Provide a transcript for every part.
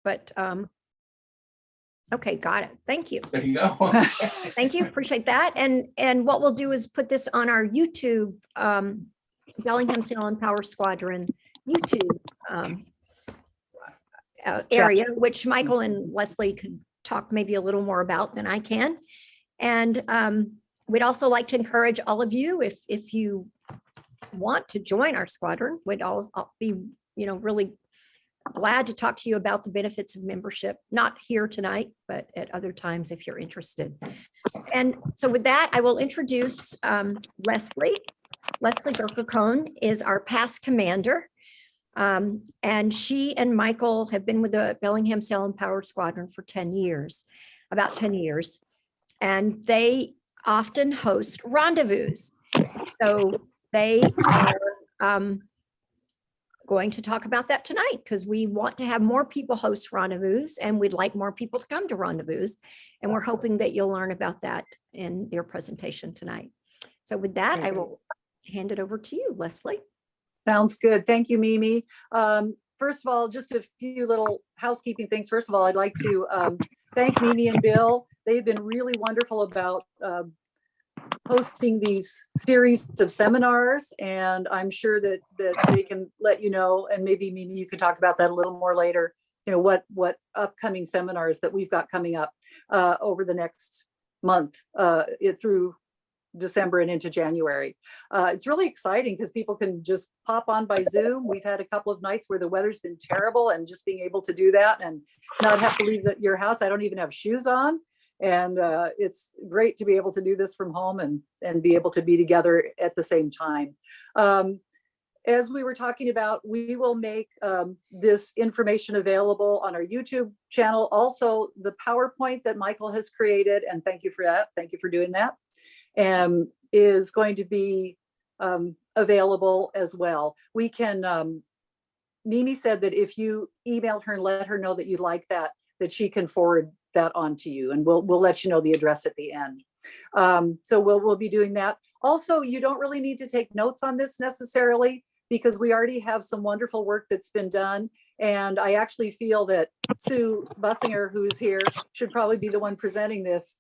but okay, got it. Thank you. There you go. Thank you. Appreciate that. And what we'll do is put this on our YouTube, Bellingham Sail and Power Squadron YouTube area, which Michael and Leslie could talk maybe a little more about than I can. And we'd also like to encourage all of you, if you want to join our squadron, I'll be, really glad to talk to you about the benefits of membership, not here tonight, but at other times if you're interested. And so with that, I will introduce Leslie. Leslie Burker-Cohn is our past commander. And she and Michael have been with the Bellingham Sail and Power Squadron for 10 years, about 10 years. And they often host rendezvous. So they are going to talk about that tonight because we want to have more people host rendezvous and we'd like more people to come to rendezvous. And we're hoping that you'll learn about that in their presentation tonight. So with that, I will hand it over to you, Leslie. Sounds good. Thank you, Mimi. First of all, just a few little housekeeping things. First of all, I'd like to thank Mimi and Bill. They've been really wonderful about hosting these series of seminars, and I'm sure that they can let you know, and maybe Mimi, you can talk about that a little more later, what upcoming seminars that we've got coming up over the next month through December and into January. It's really exciting because people can just pop on by Zoom. We've had a couple of nights where the weather's been terrible, and just being able to do that and not have to leave your house. I don't even have shoes on. And it's great to be able to do this from home and be able to be together at the same time. As we were talking about, we will make this information available on our YouTube channel. Also, the PowerPoint that Michael has created, and thank you for that. Thank you for doing that. Is going to be available as well. We can, Mimi said that if you emailed her and let her know that you like that she can forward that on to you, and we'll let you know the address at the end. So we'll be doing that. Also, you don't really need to take notes on this necessarily because we already have some wonderful work that's been done. And I actually feel that Sue Bussinger, who's here, should probably be the one presenting this.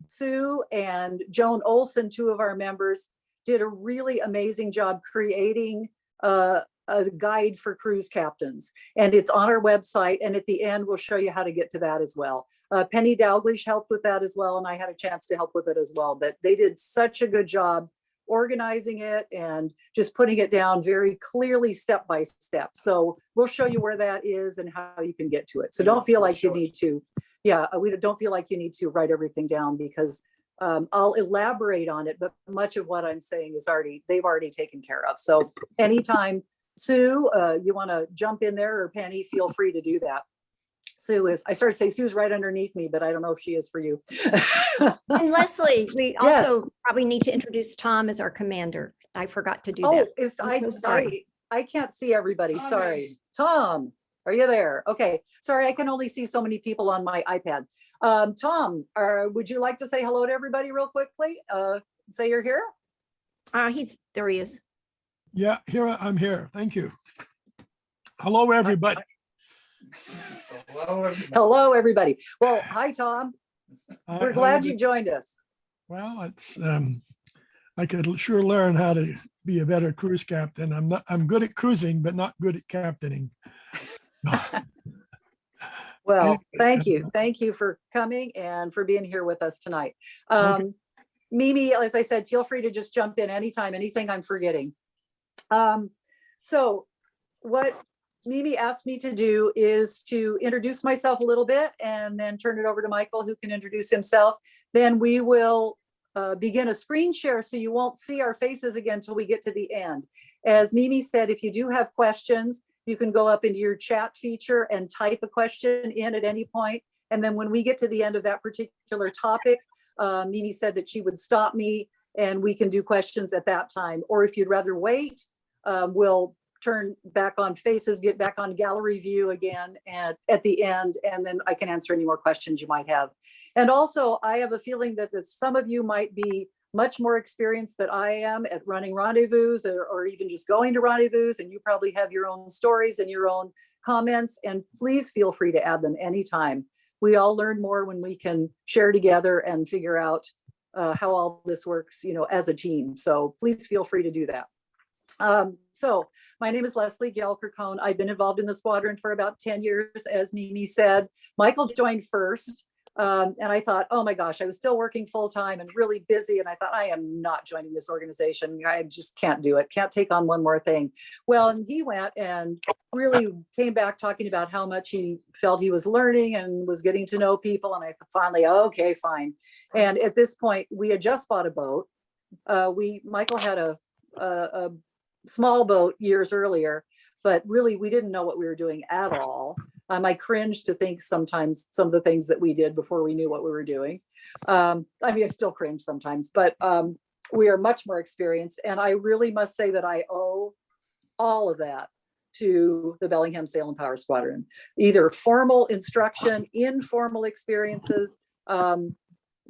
Sue and Joan Olson, two of our members, did a really amazing job creating a guide for cruise captains, and it's on our website, and at the end we'll show you how to get to that as well. Penny Dalglish helped with that as well, and I had a chance to help with it as well, but they did such a good job organizing it and just putting it down very clearly step by step. So we'll show you where that is and how you can get to it. So don't feel like you need to, we don't feel like you need to write everything down because I'll elaborate on it, but much of what I'm saying is they've already taken care of. So anytime Sue, you want to jump in there, or Penny, feel free to do that. Sue is, I started to say Sue's right underneath me, but I don't know if she is for you. And Leslie, we also probably need to introduce Tom as our commander. I forgot to do that. I'm so sorry. I can't see everybody. Sorry. Tom, are you there? Okay. Sorry, I can only see so many people on my iPad. Tom, would you like to say hello to everybody real quickly? Say you're here. There he is. Yeah, I'm here. Thank you. Hello, everybody. Hello, everybody. Well, hi, Tom. We're glad you joined us. Well, it's I could sure learn how to be a better cruise captain. I'm good at cruising, but not good at captaining. Well, thank you. Thank you for coming and for being here with us tonight. Okay. Mimi, as I said, feel free to just jump in anytime, anything I'm forgetting. So what Mimi asked me to do is to introduce myself a little bit and then turn it over to Michael, who can introduce himself. Then we will begin a screen share so you won't see our faces again until we get to the end. As Mimi said, if you do have questions, you can go up into your chat feature and type a question in at any point. And then when we get to the end of that particular topic, Mimi said that she would stop me and we can do questions at that time. Or if you'd rather wait, we'll turn back on faces, get back on gallery view again at the end, and then I can answer any more questions you might have. And also, I have a feeling that some of you might be much more experienced than I am at running rendezvous or even just going to rendezvous, and you probably have your own stories and your own comments, and please feel free to add them anytime. We all learn more when we can share together and figure out how all this works, as a team. So please feel free to do that. So my name is Leslie Gelker-Cohn. I've been involved in the squadron for about 10 years, as Mimi said. Michael joined first. And I thought, oh my gosh, I was still working full time and really busy. And I thought, I am not joining this organization. I just can't do it. Can't take on one more thing. Well, and he went and really came back talking about how much he felt he was learning and was getting to know people. And I finally, okay, fine. And at this point, we had just bought a boat. Michael had a small boat years earlier, but really we didn't know what we were doing at all. I cringe to think sometimes some of the things that we did before we knew what we were doing. I still cringe sometimes, but we are much more experienced. And I really must say that I owe all of that to the Bellingham Sail and Power Squadron, either formal instruction, informal experiences,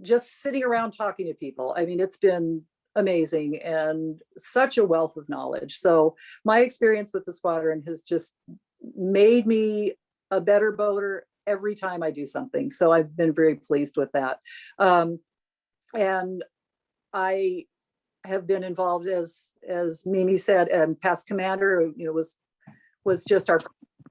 just sitting around talking to people. It's been amazing and such a wealth of knowledge. So my experience with the squadron has just made me a better boater every time I do something. So I've been very pleased with that. And I have been involved, as Mimi said, and past commander, was just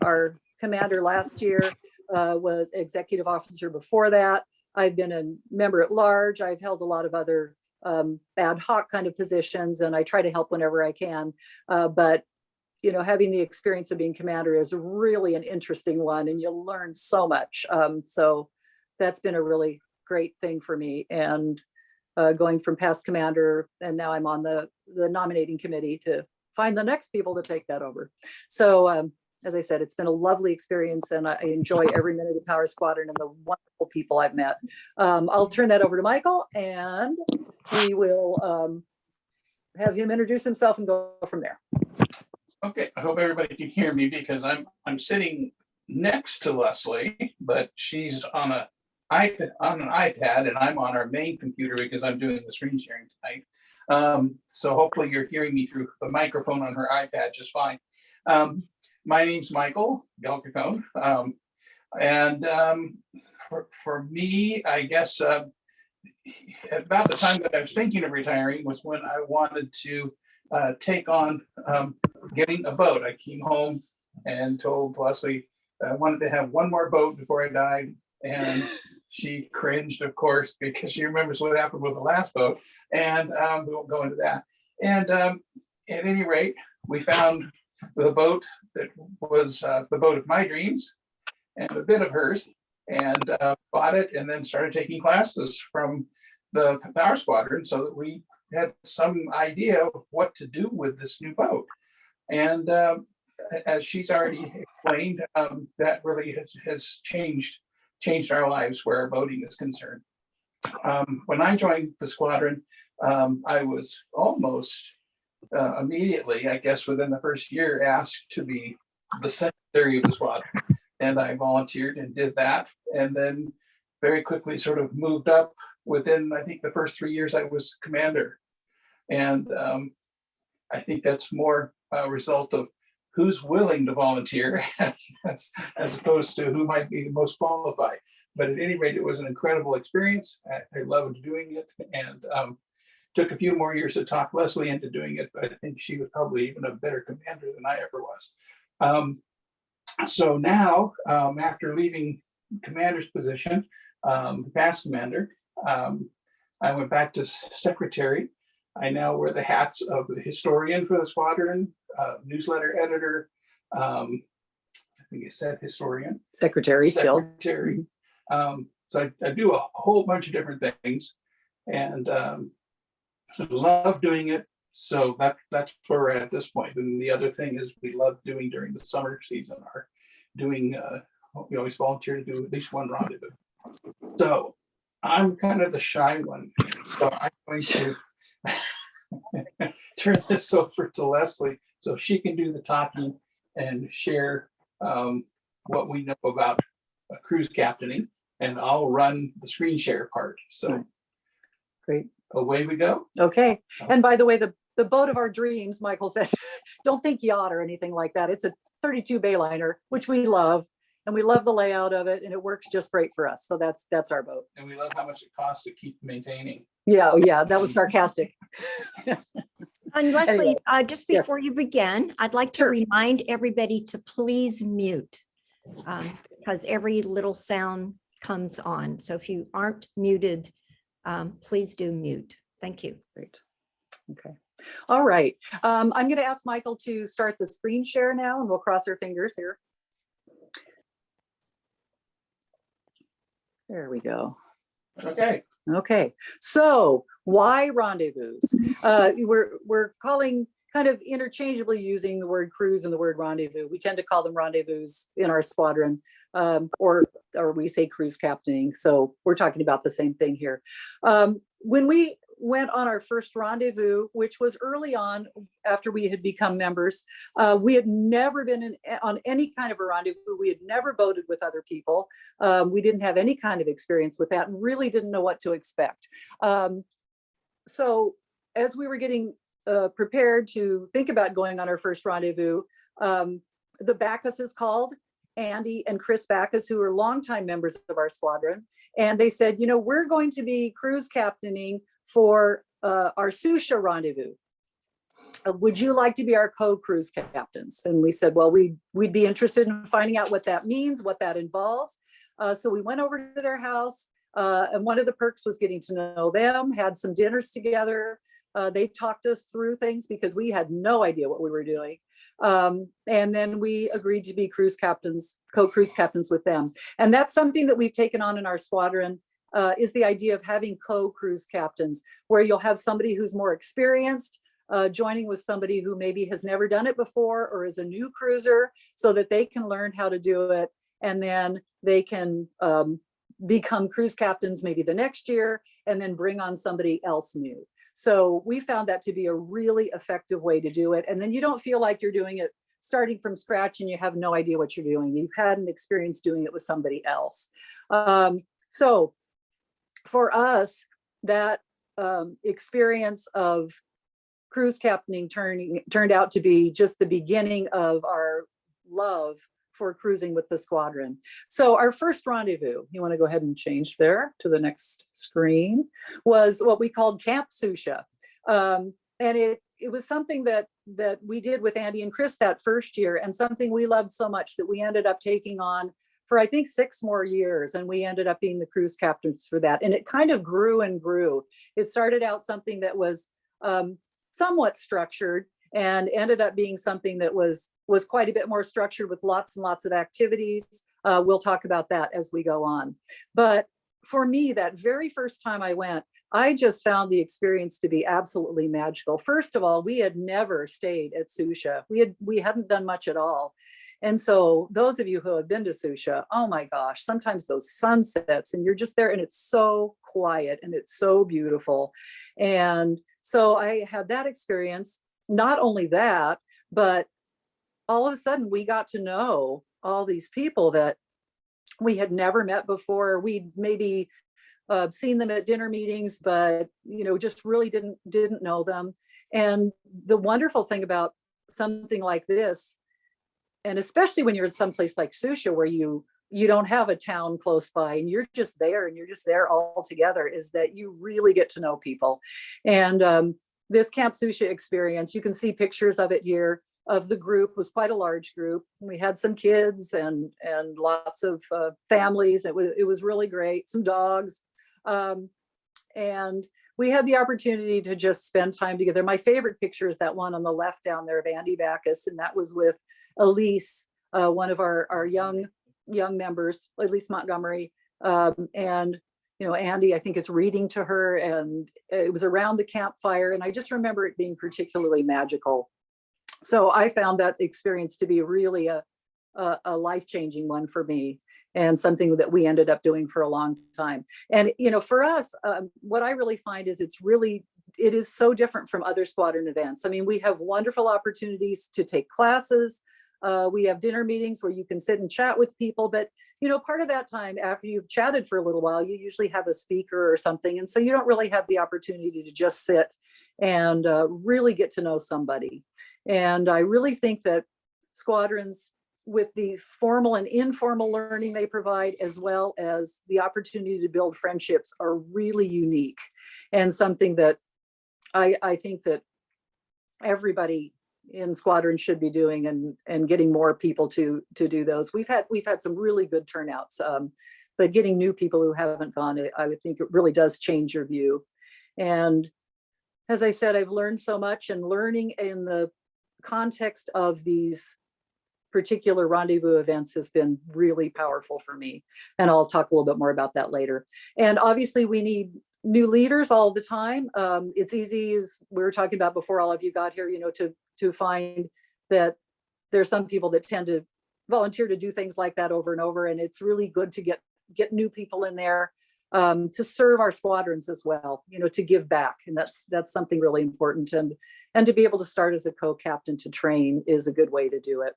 our commander last year, was executive officer before that. I've been a member at large. I've held a lot of other ad hoc kind of positions, and I try to help whenever I can. But having the experience of being commander is really an interesting one, and you'll learn so much. So that's been a really great thing for me. And going from past commander, and now I'm on the nominating committee to find the next people to take that over. So as I said, it's been a lovely experience, and I enjoy every minute of Power Squadron and the wonderful people I've met. I'll turn that over to Michael, and we will have him introduce himself and go from there. Okay, I hope everybody can hear me because I'm sitting next to Leslie, but she's on an iPad, and I'm on our main computer because I'm doing the screen sharing tonight. So hopefully you're hearing me through the microphone on her iPad just fine. My name's Michael Gelker-Cohn, and for me, I guess about the time that I was thinking of retiring was when I wanted to take on getting a boat. I came home and told Leslie I wanted to have one more boat before I died, and she cringed, of course, because she remembers what happened with the last boat, and we won't go into that. And at any rate, we found the boat that was the boat of my dreams and a bit of hers, and bought it, and then started taking classes from the Power Squadron so that we had some idea of what to do with this new boat. And as she's already explained, that really has changed our lives where our boating is concerned. When I joined the squadron, I was almost immediately, I guess within the first year, asked to be the secretary of the squadron. And I volunteered and did that. And then very quickly sort of moved up within, I think the first 3 years I was commander. And I think that's more a result of who's willing to volunteer as opposed to who might be the most qualified. But at any rate, it was an incredible experience. I loved doing it, and took a few more years to talk Leslie into doing it, but I think she was probably even a better commander than I ever was. So now, after leaving commander's position, past commander, I went back to secretary. I now wear the hats of the historian for the squadron, newsletter editor. I think it said historian. Secretary still. Secretary. So I do a whole bunch of different things, and so love doing it. So that's where we're at this point. And the other thing is we love doing during the summer season are doing, we always volunteer to do at least one rendezvous. So I'm kind of the shy one. So I'm going to turn this over to Leslie so she can do the talking and share what we know about cruise captaining, and I'll run the screen share part. So great. Away we go. Okay. And by the way, the boat of our dreams, Michael said, don't think yacht or anything like that. It's a 32 Bayliner, which we love. And we love the layout of it, and it works just great for us. So that's our boat. And we love how much it costs to keep maintaining. Yeah, yeah, that was sarcastic. And Leslie, Anyway, just yes. before you begin, I'd like to Sure. remind everybody to please mute, because every little sound comes on. So if you aren't muted, please do mute. Thank you. Great. Okay. All right. I'm going to ask Michael to start the screen share now, and we'll cross our fingers here. There we go. Okay. Okay. So why rendezvous? We're calling kind of interchangeably using the word cruise and the word rendezvous. We tend to call them rendezvous in our squadron, or we say cruise captaining. So we're talking about the same thing here. When we went on our first rendezvous, which was early on after we had become members, we had never been on any kind of a rendezvous. We had never boated with other people. We didn't have any kind of experience with that and really didn't know what to expect. So as we were getting prepared to think about going on our first rendezvous, the Backuses called, Andy and Chris Backus, who are longtime members of our squadron. And they said, you know, we're going to be cruise captaining for our Susha rendezvous. Would you like to be our co-cruise captains? And we said, well, we'd be interested in finding out what that means, what that involves. So we went over to their house, and one of the perks was getting to know them, had some dinners together. They talked us through things because we had no idea what we were doing. And then we agreed to be cruise captains, co-cruise captains with them. And that's something that we've taken on in our squadron, is the idea of having co-cruise captains, where you'll have somebody who's more experienced, joining with somebody who maybe has never done it before or is a new cruiser, so that they can learn how to do it. And then they can become cruise captains maybe the next year, and then bring on somebody else new. So we found that to be a really effective way to do it. And then you don't feel like you're doing it starting from scratch and you have no idea what you're doing. You've had an experience doing it with somebody else. So for us, that experience of cruise captaining turned out to be just the beginning of our love for cruising with the squadron. So our first rendezvous, you want to go ahead and change there to the next screen, was what we called Camp Susha. And it was something that we did with Andy and Chris that first year, and something we loved so much that we ended up taking on for, I think, 6 more years. And we ended up being the cruise captains for that. And it kind of grew and grew. It started out something that was somewhat structured, and ended up being something that was quite a bit more structured with lots and lots of activities. We'll talk about that as we go on. But for me, that very first time I went, I just found the experience to be absolutely magical. First of all, we had never stayed at Susha. We hadn't done much at all. And so those of you who have been to Susha, oh my gosh, sometimes those sunsets, and you're just there and it's so quiet and it's so beautiful. And so I had that experience. Not only that, but all of a sudden we got to know all these people that we had never met before. We'd maybe seen them at dinner meetings, but just really didn't know them. And the wonderful thing about something like this, and especially when you're in someplace like Susha, where you don't have a town close by and you're just there all together, is that you really get to know people. And this Camp Susha experience, you can see pictures of it here, of the group. Was quite a large group. We had some kids and lots of families. It was really great. Some dogs. And we had the opportunity to just spend time together. My favorite picture is that one on the left down there of Andy Backus, and that was with Elise, one of our young members, Elise Montgomery. And Andy, I think, is reading to her, and it was around the campfire. And I just remember it being particularly magical. So I found that experience to be really a life-changing one for me, and something that we ended up doing for a long time. And, for us, what I really find is it is so different from other squadron events. I mean, we have wonderful opportunities to take classes. We have dinner meetings where you can sit and chat with people, but part of that time, after you've chatted for a little while, you usually have a speaker or something. And so you don't really have the opportunity to just sit and really get to know somebody. And I really think that squadrons with the formal and informal learning they provide, as well as the opportunity to build friendships, are really unique and something that I think that everybody in Squadron should be doing, and getting more people to do those. We've had some really good turnouts, but getting new people who haven't gone, I would think it really does change your view. And as I said, I've learned so much, and learning in the context of these particular rendezvous events has been really powerful for me. And I'll talk a little bit more about that later. And obviously we need new leaders all the time. It's easy, as we were talking about before all of you got here, to find that there's some people that tend to volunteer to do things like that over and over. And it's really good to get new people in there to serve our squadrons as well, to give back. And that's something really important. And to be able to start as a co-captain to train is a good way to do it.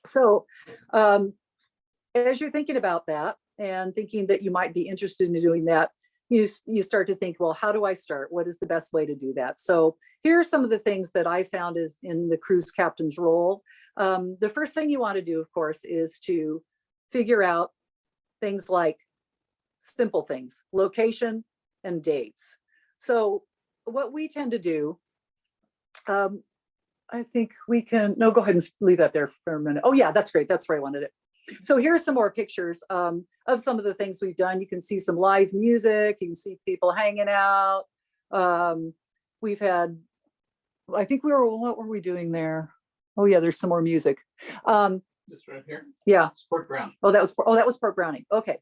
So as you're thinking about that and thinking that you might be interested in doing that, you start to think, well, how do I start? What is the best way to do that? So here are some of the things that I found is in the cruise captain's role. The first thing you want to do, of course, is to figure out things like simple things, location and dates. So what we tend to do, I think we can, no, go ahead and leave that there for a minute. Oh yeah, that's great. That's where I wanted it. So here are some more pictures of some of the things we've done. You can see some live music. You can see people hanging out. We've had, I think what were we doing there? Oh yeah, there's some more music. This right here. Yeah. Sport ground. Oh, that was Port Browning. Okay.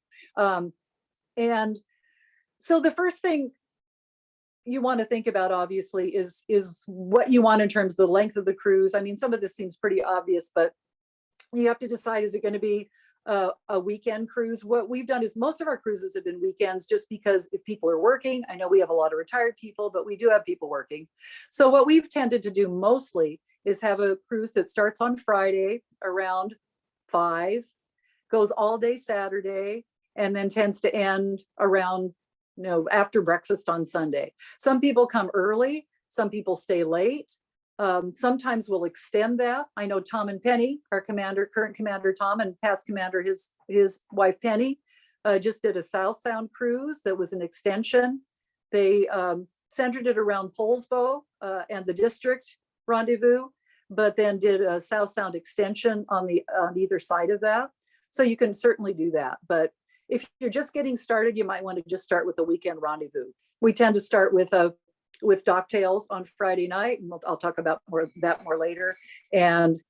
And so the first thing you want to think about, obviously, is what you want in terms of the length of the cruise. I mean, some of this seems pretty obvious, but you have to decide, is it going to be a weekend cruise? What we've done is most of our cruises have been weekends, just because if people are working, I know we have a lot of retired people, but we do have people working. So what we've tended to do mostly is have a cruise that starts on Friday around 5, goes all day Saturday, and then tends to end around, after breakfast on Sunday. Some people come early, some people stay late. Sometimes we'll extend that. I know Tom and Penny, our current commander Tom, and past commander, his wife Penny, just did a South Sound cruise that was an extension. They centered it around Polsbo and the district rendezvous, but then did a South Sound extension on either side of that. So you can certainly do that. But if you're just getting started, you might want to just start with a weekend rendezvous. We tend to start with Docktails on Friday night, and I'll talk about that more later. And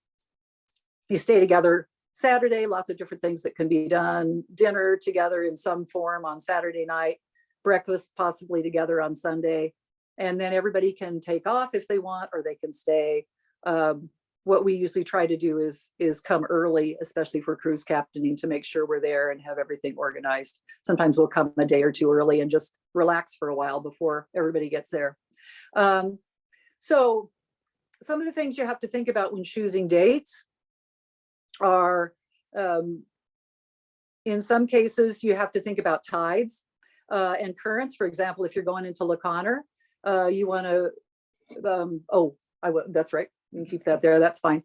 you stay together Saturday, lots of different things that can be done. Dinner together in some form on Saturday night, breakfast possibly together on Sunday, and then everybody can take off if they want, or they can stay. What we usually try to do is come early, especially for cruise captaining, to make sure we're there and have everything organized. Sometimes we'll come a day or two early and just relax for a while before everybody gets there. So some of the things you have to think about when choosing dates are, in some cases, you have to think about tides and currents. For example, if you're going into La Conner, you want to, that's right. You can keep that there, that's fine.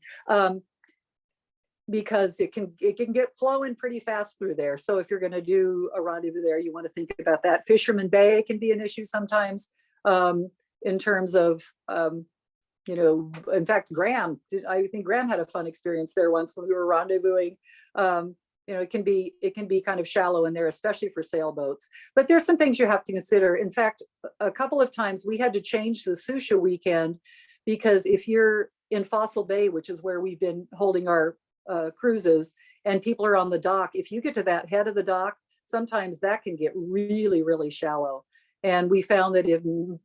Because it can get flowing pretty fast through there. So if you're going to do a rendezvous there, you want to think about that. Fisherman Bay can be an issue sometimes, in terms of, in fact, I think Graham had a fun experience there once when we were rendezvousing. It can be kind of shallow in there, especially for sailboats. But there's some things you have to consider. In fact, a couple of times we had to change the Susha weekend, because if you're in Fossil Bay, which is where we've been holding our cruises, and people are on the dock, if you get to that head of the dock, sometimes that can get really, really shallow. And we found that in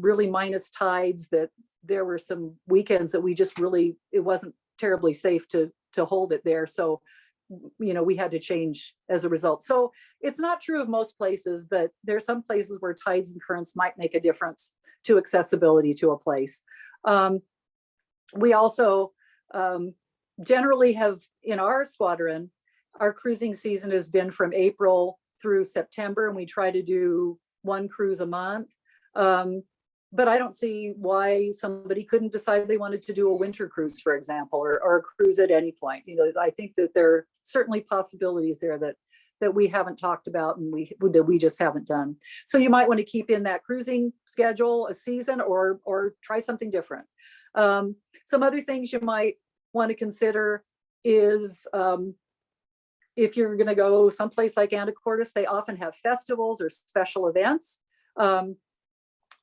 really minus tides, that there were some weekends that it wasn't terribly safe to hold it there. So, we had to change as a result. So it's not true of most places, but there's some places where tides and currents might make a difference to accessibility to a place. We also generally have, in our squadron, our cruising season has been from April through September, and we try to do one cruise a month. but I don't see why somebody couldn't decide they wanted to do a winter cruise, for example, or a cruise at any point. You know, I think that there are certainly possibilities there that we haven't talked about and that we just haven't done. So you might want to keep in that cruising schedule a season or try something different. Some other things you might want to consider is if you're going to go someplace like Anacortes, they often have festivals or special events.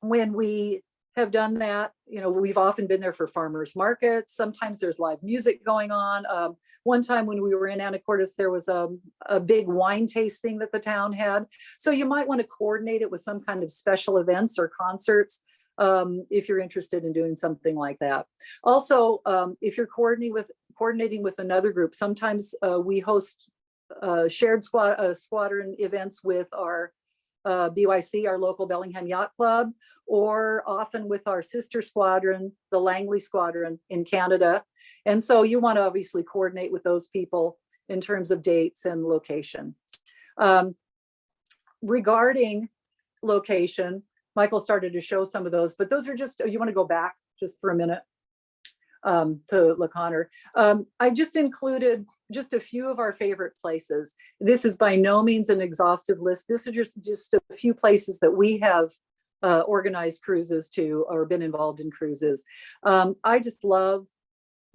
When we have done that, you know, we've often been there for farmers markets. Sometimes there's live music going on. One time when we were in Anacortes, there was a big wine tasting that the town had. So you might want to coordinate it with some kind of special events or concerts if you're interested in doing something like that. Also, if you're coordinating with another group, sometimes we host shared squadron events with our BYC, our local Bellingham Yacht Club, or often with our sister squadron, the Langley Squadron in Canada. And so you want to obviously coordinate with those people in terms of dates and location. Regarding location, Michael started to show some of those, but those are just, you want to go back just for a minute to LaConner. I just included just a few of our favorite places. This is by no means an exhaustive list. This is just a few places that we have organized cruises to or been involved in cruises. I just love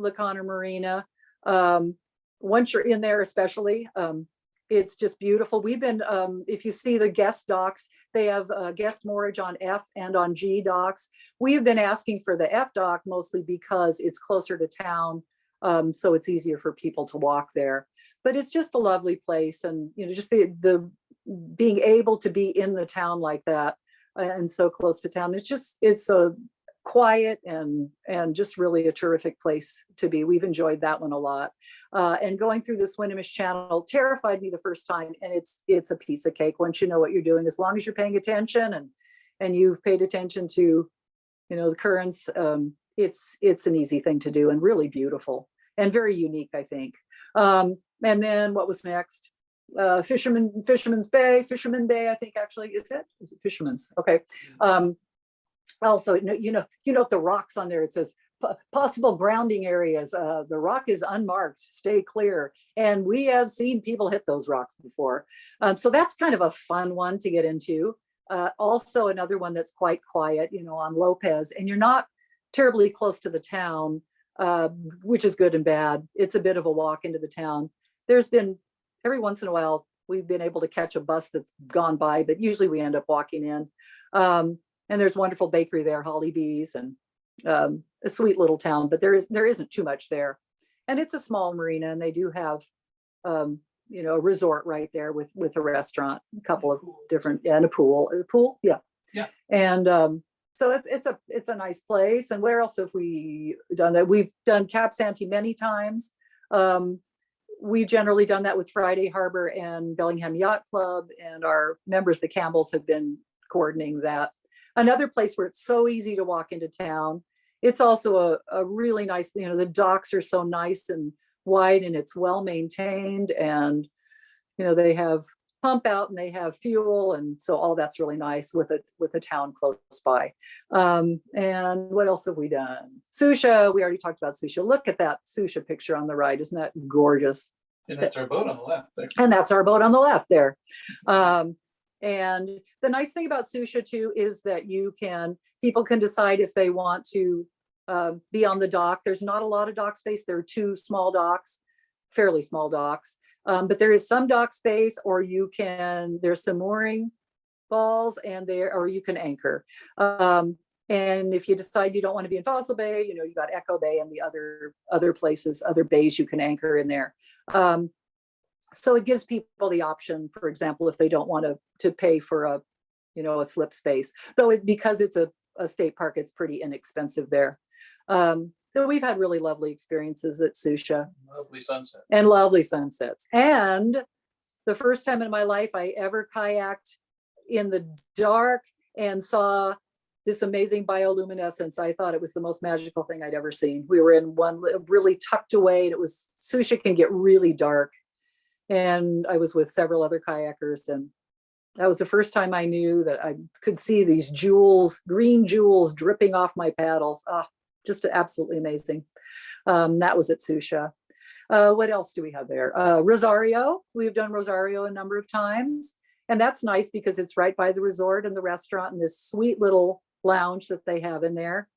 LaConner Marina. Once you're in there, especially, it's just beautiful. We've been, if you see the guest docks, they have guest moorage on F and on G docks. We have been asking for the F dock mostly because it's closer to town. So it's easier for people to walk there, but it's just a lovely place. And, you know, just the being able to be in the town like that and so close to town, it's a quiet and just really a terrific place to be. We've enjoyed that one a lot. And going through the Swinomish Channel terrified me the first time, and it's a piece of cake once you know what you're doing, as long as you're paying attention and you've paid attention to, you know, the currents. It's an easy thing to do and really beautiful and very unique, I think. And then what was next? Fisherman's Bay, I think actually, is it Fisherman's? Okay. Also, you know, the rocks on there, it says possible grounding areas. The rock is unmarked, stay clear. And we have seen people hit those rocks before. So that's kind of a fun one to get into. Also another one that's quite quiet, you know, on Lopez, and you're not terribly close to the town, which is good and bad. It's a bit of a walk into the town. There's been, every once in a while, we've been able to catch a bus that's gone by, but usually we end up walking in. And there's wonderful bakery there, Holly Bees, and a sweet little town, but there isn't too much there. And it's a small marina, and they do have, you know, a resort right there with a restaurant, a couple of different, and a pool, yeah. Yeah. And so it's a nice place. And where else have we done that? We've done Cap Santee many times. We've generally done that with Friday Harbor and Bellingham Yacht Club, and our members, the Campbells, have been coordinating that. Another place where it's so easy to walk into town. It's also a really nice, you know, the docks are so nice and wide, and it's well maintained, and, you know, they have pump out and they have fuel, and so all that's really nice with a town close by. And what else have we done? Susha, we already talked about Susha. Look at that Susha picture on the right. Isn't that gorgeous? And that's our boat on the left. There. And that's our boat on the left there. And the nice thing about Susha too is that people can decide if they want to be on the dock. There's not a lot of dock space. There are 2 small docks, fairly small docks, but there is some dock space, or there's some mooring balls or you can anchor. And if you decide you don't want to be in Fossil Bay, you know, you got Echo Bay and the other places, other bays you can anchor in there. So it gives people the option, for example, if they don't want to pay for a slip space, though because it's a state park, it's pretty inexpensive there. So we've had really lovely experiences at Susha. Lovely sunset. And lovely sunsets. And the first time in my life I ever kayaked in the dark and saw this amazing bioluminescence. I thought it was the most magical thing I'd ever seen. We were in one really tucked away, and Susha can get really dark. And I was with several other kayakers, and That was the first time I knew that I could see these jewels, green jewels dripping off my paddles. Ah, just absolutely amazing. That was at Susha. What else do we have there? Rosario. We've done Rosario a number of times. And that's nice because it's right by the resort and the restaurant and this sweet little lounge that they have in there.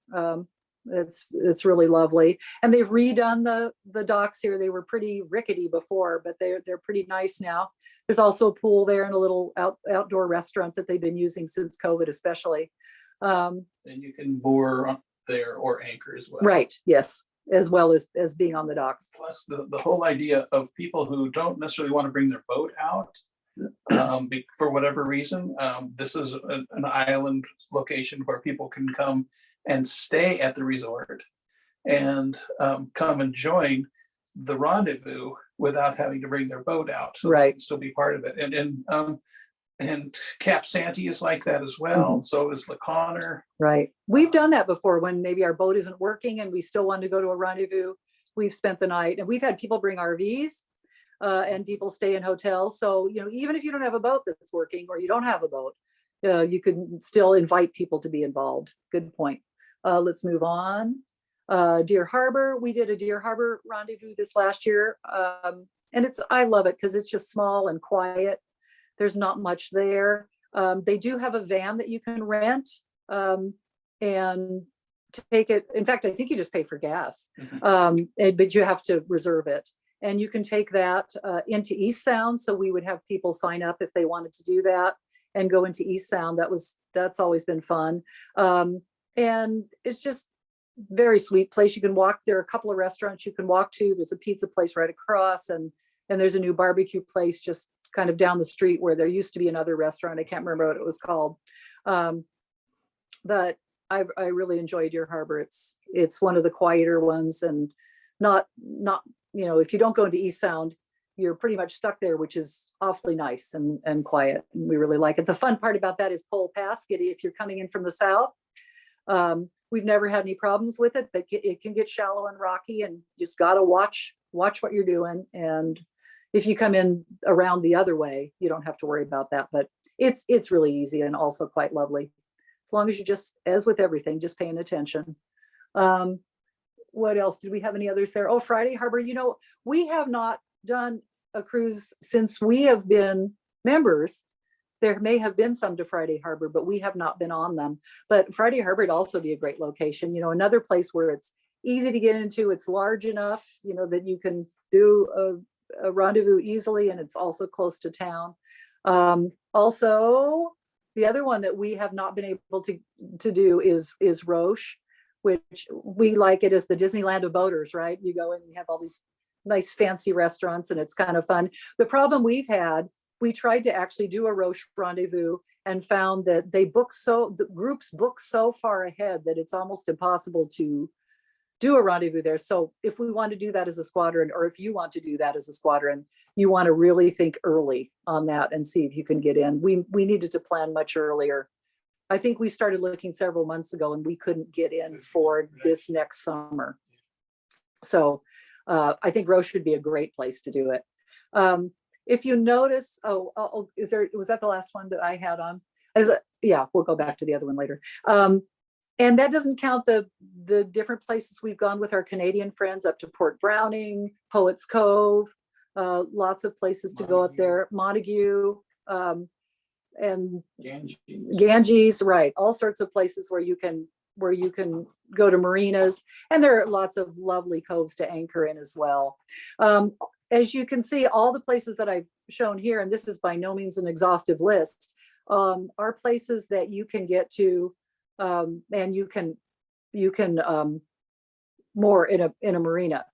It's really lovely. And they've redone the docks here. They were pretty rickety before, but they're pretty nice now. There's also a pool there and a little outdoor restaurant that they've been using since COVID, especially. And you can moor there or anchor as well. Right. Yes. As well as being on the docks. Plus the whole idea of people who don't necessarily want to bring their boat out for whatever reason. This is an island location where people can come and stay at the resort and come and join the rendezvous without having to bring their boat out. So they Right. can still be part of it. And Cap Santee is like that as well. So is La Conner. Right. We've done that before when maybe our boat isn't working and we still want to go to a rendezvous. We've spent the night and we've had people bring RVs and people stay in hotels. So, even if you don't have a boat that's working or you don't have a boat, you can still invite people to be involved. Good point. Let's move on. Deer Harbor. We did a Deer Harbor rendezvous this last year. And I love it because it's just small and quiet. There's not much there. They do have a van that you can rent and take it. In fact, I think you just pay for gas, but you have to reserve it. And you can take that into East Sound. So we would have people sign up if they wanted to do that and go into East Sound. That's always been fun. And it's just very sweet place. You can walk. There are a couple of restaurants you can walk to. There's a pizza place right across, and there's a new barbecue place just kind of down the street where there used to be another restaurant. I can't remember what it was called. But I really enjoy Deer Harbor. It's one of the quieter ones and not, if you don't go into East Sound, you're pretty much stuck there, which is awfully nice and quiet. And we really like it. The fun part about that is Pole Pass, if you're coming in from the south. We've never had any problems with it, but it can get shallow and rocky and you just got to watch what you're doing. And if you come in around the other way, you don't have to worry about that, but it's really easy and also quite lovely. As long as you just, as with everything, just paying attention. What else? Did we have any others there? Oh, Friday Harbor. We have not done a cruise since we have been members. There may have been some to Friday Harbor, but we have not been on them. But Friday Harbor would also be a great location. Another place where it's easy to get into. It's large enough, that you can do a rendezvous easily, and it's also close to town. Also, the other one that we have not been able to do is Roche, which we like it as the Disneyland of boaters, right? You go and you have all these nice fancy restaurants and it's kind of fun. The problem we've had, we tried to actually do a Roche rendezvous and found that the groups book so far ahead that it's almost impossible to do a rendezvous there. So if we want to do that as a squadron, or if you want to do that as a squadron, you want to really think early on that and see if you can get in. We needed to plan much earlier. I think we started looking several months ago and we couldn't get in for this next summer. So I think Roche would be a great place to do it. If you notice, was that the last one that I had on? Yeah, we'll go back to the other one later. And that doesn't count the different places we've gone with our Canadian friends up to Port Browning, Poets Cove, lots of places to go up there, Montague, and Ganges, right? All sorts of places where you can go to marinas, and there are lots of lovely coves to anchor in as well. As you can see, all the places that I've shown here, and this is by no means an exhaustive list, are places that you can get to, and you can moor in a marina.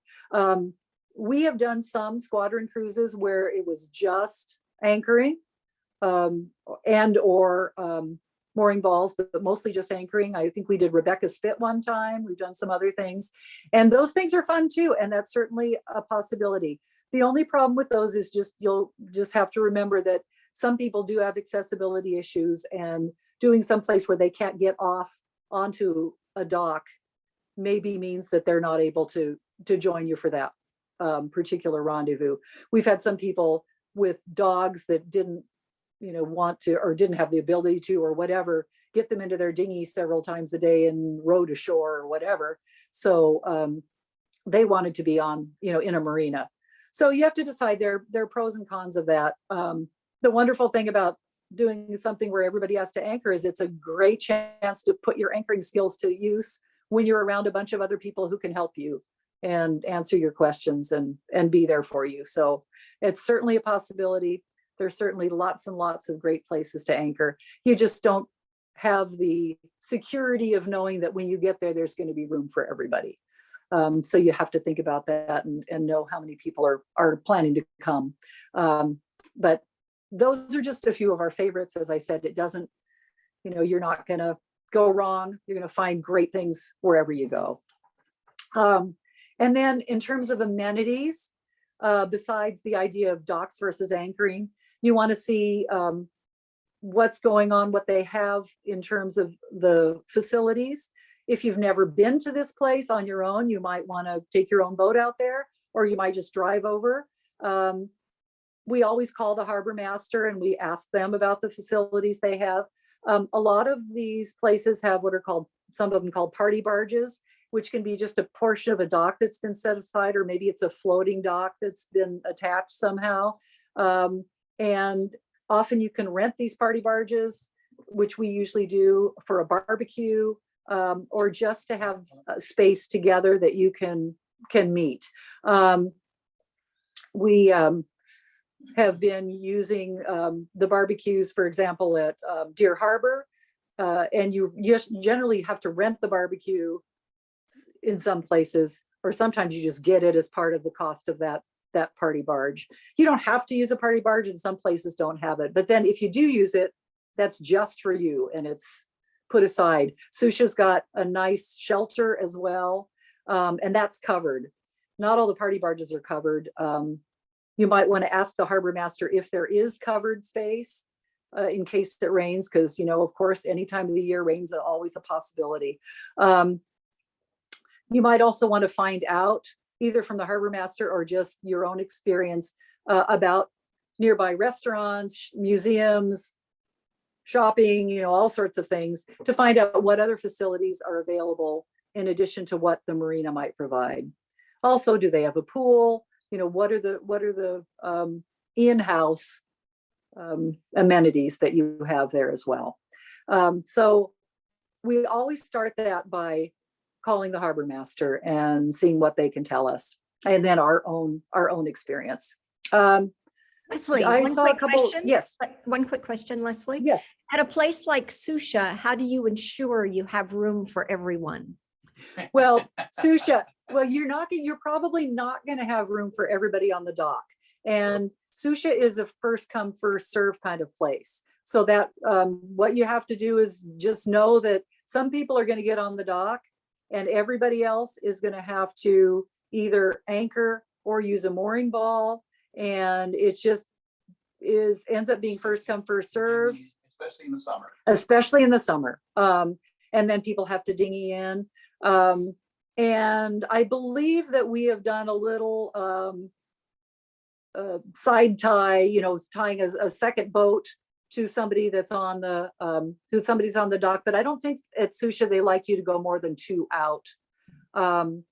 We have done some squadron cruises where it was just anchoring and or mooring balls, but mostly just anchoring. I think we did Rebecca Spit one time. We've done some other things, and those things are fun too. And that's certainly a possibility. The only problem with those is you'll just have to remember that some people do have accessibility issues, and doing someplace where they can't get off onto a dock maybe means that they're not able to join you for that particular rendezvous. We've had some people with dogs that didn't want to, or didn't have the ability to, or whatever, get them into their dinghy several times a day and row to shore or whatever. So they wanted to be on, in a marina. So you have to decide there are pros and cons of that. The wonderful thing about doing something where everybody has to anchor is it's a great chance to put your anchoring skills to use when you're around a bunch of other people who can help you and answer your questions and be there for you. So it's certainly a possibility. There's certainly lots and lots of great places to anchor. You just don't have the security of knowing that when you get there, there's going to be room for everybody. So you have to think about that and know how many people are planning to come. But those are just a few of our favorites. As I said, it doesn't, you're not going to go wrong. You're going to find great things wherever you go. And then in terms of amenities, besides the idea of docks versus anchoring, you want to see what's going on, what they have in terms of the facilities. If you've never been to this place on your own, you might want to take your own boat out there, or you might just drive over. We always call the harbor master and we ask them about the facilities they have. A lot of these places have what are called, some of them called party barges, which can be just a portion of a dock that's been set aside, or maybe it's a floating dock that's been attached somehow. And often you can rent these party barges, which we usually do for a barbecue, or just to have space together that you can meet. We have been using the barbecues, for example, at Deer Harbor, and you just generally have to rent the barbecue in some places, or sometimes you just get it as part of the cost of that party barge. You don't have to use a party barge, and some places don't have it. But then if you do use it, that's just for you and it's put aside. Susha's got a nice shelter as well, and that's covered. Not all the party barges are covered. You might want to ask the harbor master if there is covered space in case it rains, because, of course, any time of the year, rain's always a possibility. You might also want to find out, either from the harbor master or just your own experience, about nearby restaurants, museums, shopping, all sorts of things, to find out what other facilities are available in addition to what the marina might provide. Also, do they have a pool? What are the in-house amenities that you have there as well? So we always start that by calling the harbor master and seeing what they can tell us, and then our own experience. Leslie, I one saw a quick couple. question. Yes. One quick question, Leslie. Yes. At a place like Susha, how do you ensure you have room for everyone? Well, Susha, you're probably not going to have room for everybody on the dock. And Susha is a first come, first serve kind of place. So that what you have to do is just know that some people are going to get on the dock and everybody else is going to have to either anchor or use a mooring ball. And it just ends up being first come, first serve. Especially in the summer. Especially in the summer. And then people have to dinghy in. And I believe that we have done a little side tie, tying a second boat to somebody that's on somebody's on the dock. But I don't think at Susha they like you to go more than 2 out. And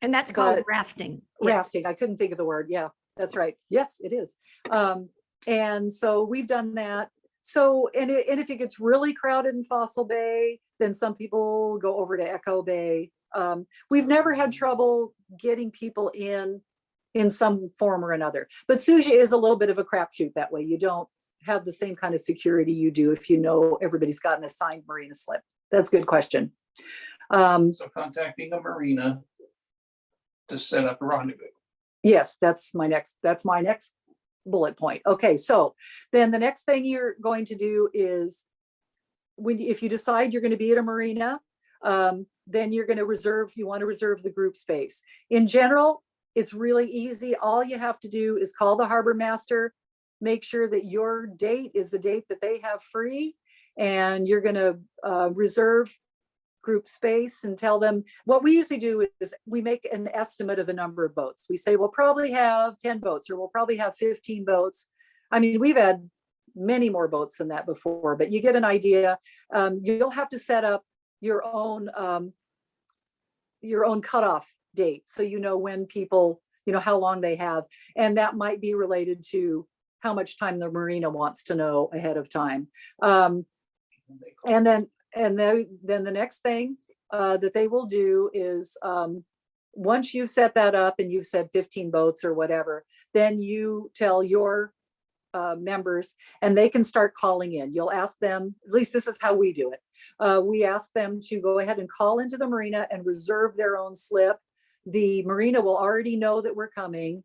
that's called rafting. Rafting. Yes. I couldn't think of the word. Yeah, that's right. Yes, it is. And so we've done that. So, and if it gets really crowded in Fossil Bay, then some people go over to Echo Bay. We've never had trouble getting people in some form or another. But Susha is a little bit of a crapshoot that way. You don't have the same kind of security you do if everybody's got an assigned marina slip. That's a good question. So contacting a marina to set up a rendezvous. Yes, that's my next bullet point. Okay, so then the next thing you're going to do is if you decide you're going to be at a marina, then you want to reserve the group space. In general, it's really easy. All you have to do is call the harbor master, make sure that your date is the date that they have free, and you're going to reserve group space and tell them. What we usually do is we make an estimate of the number of boats. We say we'll probably have 10 boats, or we'll probably have 15 boats. I mean, we've had many more boats than that before, but you get an idea. You'll have to set up your own cutoff date, so you know when people, how long they have, and that might be related to how much time the marina wants to know ahead of time. And then the next thing that they will do is, once you've set that up and you've said 15 boats or whatever, then you tell your members and they can start calling in. You'll ask them, at least this is how we do it. We ask them to go ahead and call into the marina and reserve their own slip. The marina will already know that we're coming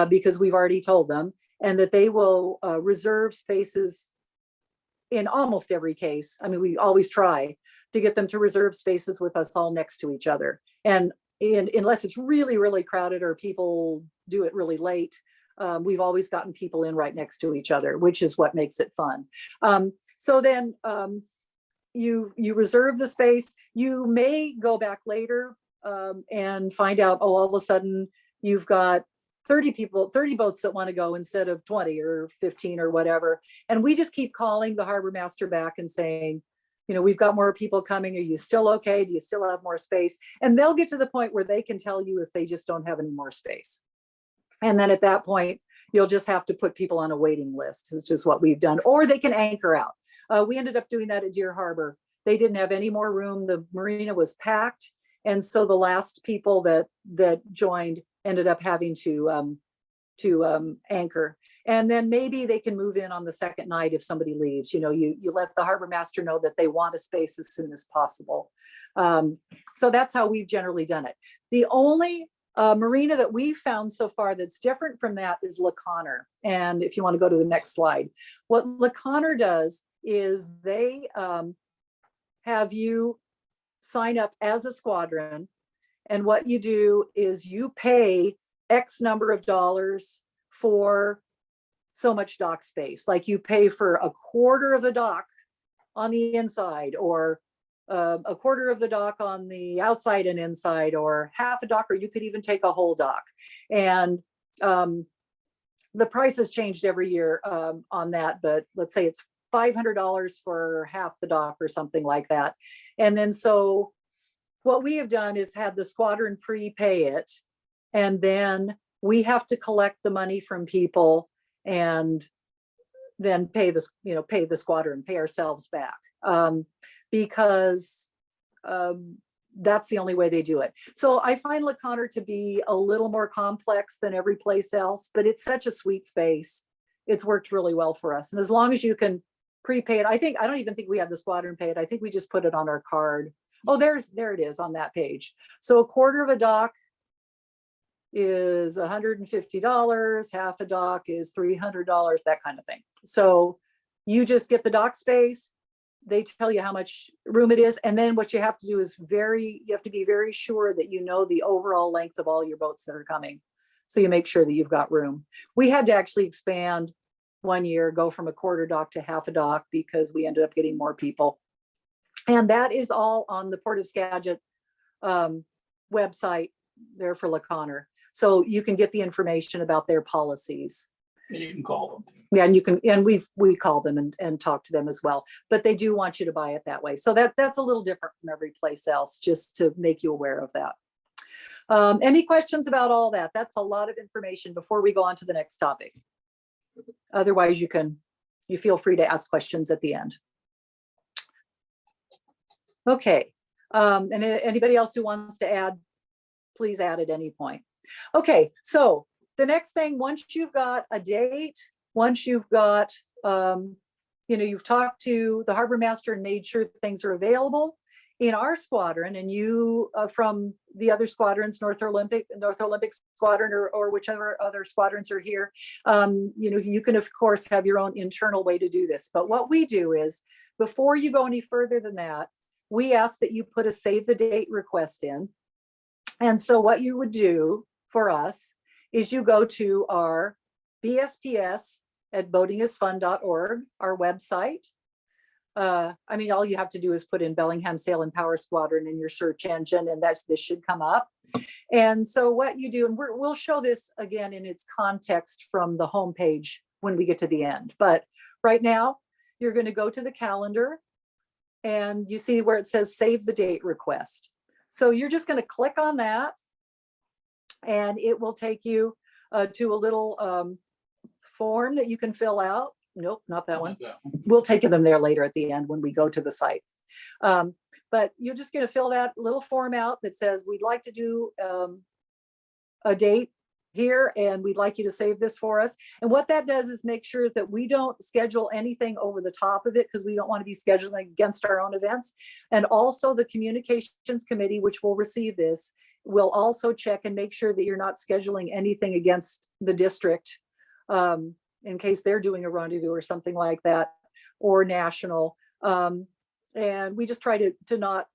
because we've already told them, and that they will reserve spaces in almost every case. I mean, we always try to get them to reserve spaces with us all next to each other. And unless it's really, really crowded or people do it really late, we've always gotten people in right next to each other, which is what makes it fun. So then you reserve the space. You may go back later and find out, oh, all of a sudden you've got 30 boats that want to go instead of 20 or 15 or whatever. And we just keep calling the harbor master back and saying, we've got more people coming. Are you still okay? Do you still have more space? And they'll get to the point where they can tell you if they just don't have any more space. And then at that point, you'll just have to put people on a waiting list, which is what we've done. Or they can anchor out. We ended up doing that at Deer Harbor. They didn't have any more room. The marina was packed. And so the last people that joined ended up having to anchor. And then maybe they can move in on the second night if somebody leaves. You let the harbor master know that they want a space as soon as possible. So that's how we've generally done it. The only marina that we've found so far that's different from that is Le Connor. And if you want to go to the next slide, what Le Connor does is they have you sign up as a squadron. And what you do is you pay X number of dollars for so much dock space. Like you pay for a quarter of the dock on the inside, or a quarter of the dock on the outside and inside, or half a dock, or you could even take a whole dock. And the price has changed every year on that, but let's say it's $500 for half the dock or something like that. And then so what we have done is had the squadron prepay it, and then we have to collect the money from people and then pay the squadron, pay ourselves back, because that's the only way they do it. So I find Le Connor to be a little more complex than every place else, but it's such a sweet space. It's worked really well for us. And as long as you can prepay it, I don't even think we have the squadron pay it. I think we just put it on our card. Oh, there it is on that page. So a quarter of a dock is $150, half a dock is $300, that kind of thing. So you just get the dock space. They tell you how much room it is. And then what you have to do is you have to be very sure that you know the overall length of all your boats that are coming. So you make sure that you've got room. We had to actually expand one year, go from a quarter dock to half a dock because we ended up getting more people. And that is all on the Port of Skagit website there for Le Connor. So you can get the information about their policies. And you can call them. Yeah, and we call them and talk to them as well. But they do want you to buy it that way. So that's a little different from every place else, just to make you aware of that. Any questions about all that? That's a lot of information before we go on to the next topic. Otherwise, you feel free to ask questions at the end. Okay, and anybody else who wants to add, please add at any point. Okay, so the next thing, once you've got a date, once you've got, you've talked to the harbor master and made sure things are available in our squadron, and you from the other squadrons, North Olympic Squadron, or whichever other squadrons are here, you can of course have your own internal way to do this. But what we do is, before you go any further than that, we ask that you put a save the date request in. And so what you would do for us is you go to our bsps@boatingisfun.org, our website. All you have to do is put in Bellingham Sail and Power Squadron in your search engine, and this should come up. And so what you do, and we'll show this again in its context from the homepage when we get to the end. But Right now, you're going to go to the calendar and you see where it says save the date request. So you're just going to click on that and it will take you to a little form that you can fill out. Nope, not that one. We'll take them there later at the end when we go to the site. But you're just going to fill that little form out that says, we'd like to do a date here and we'd like you to save this for us. And what that does is make sure that we don't schedule anything over the top of it, because we don't want to be scheduling against our own events. And also the communications committee, which will receive this, will also check and make sure that you're not scheduling anything against the district in case they're doing a rendezvous or something like that, or national. And we just try to not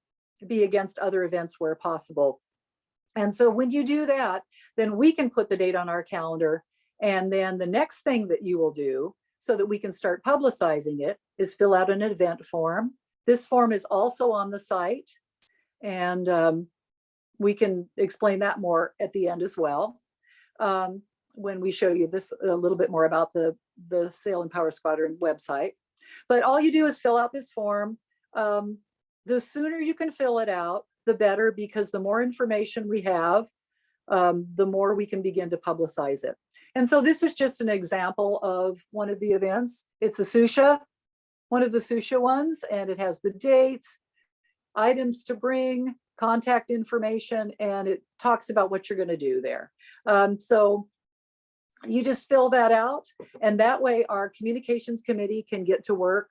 be against other events where possible. And so when you do that, then we can put the date on our calendar. And then the next thing that you will do so that we can start publicizing it is fill out an event form. This form is also on the site. And we can explain that more at the end as well. When we show you this a little bit more about the Sail and Power Squadron website. But all you do is fill out this form. The sooner you can fill it out, the better, because the more information we have, the more we can begin to publicize it. And so this is just an example of one of the events. It's a Susha, one of the Susha ones, and it has the dates, items to bring, contact information, and it talks about what you're going to do there. So you just fill that out, and that way our communications committee can get to work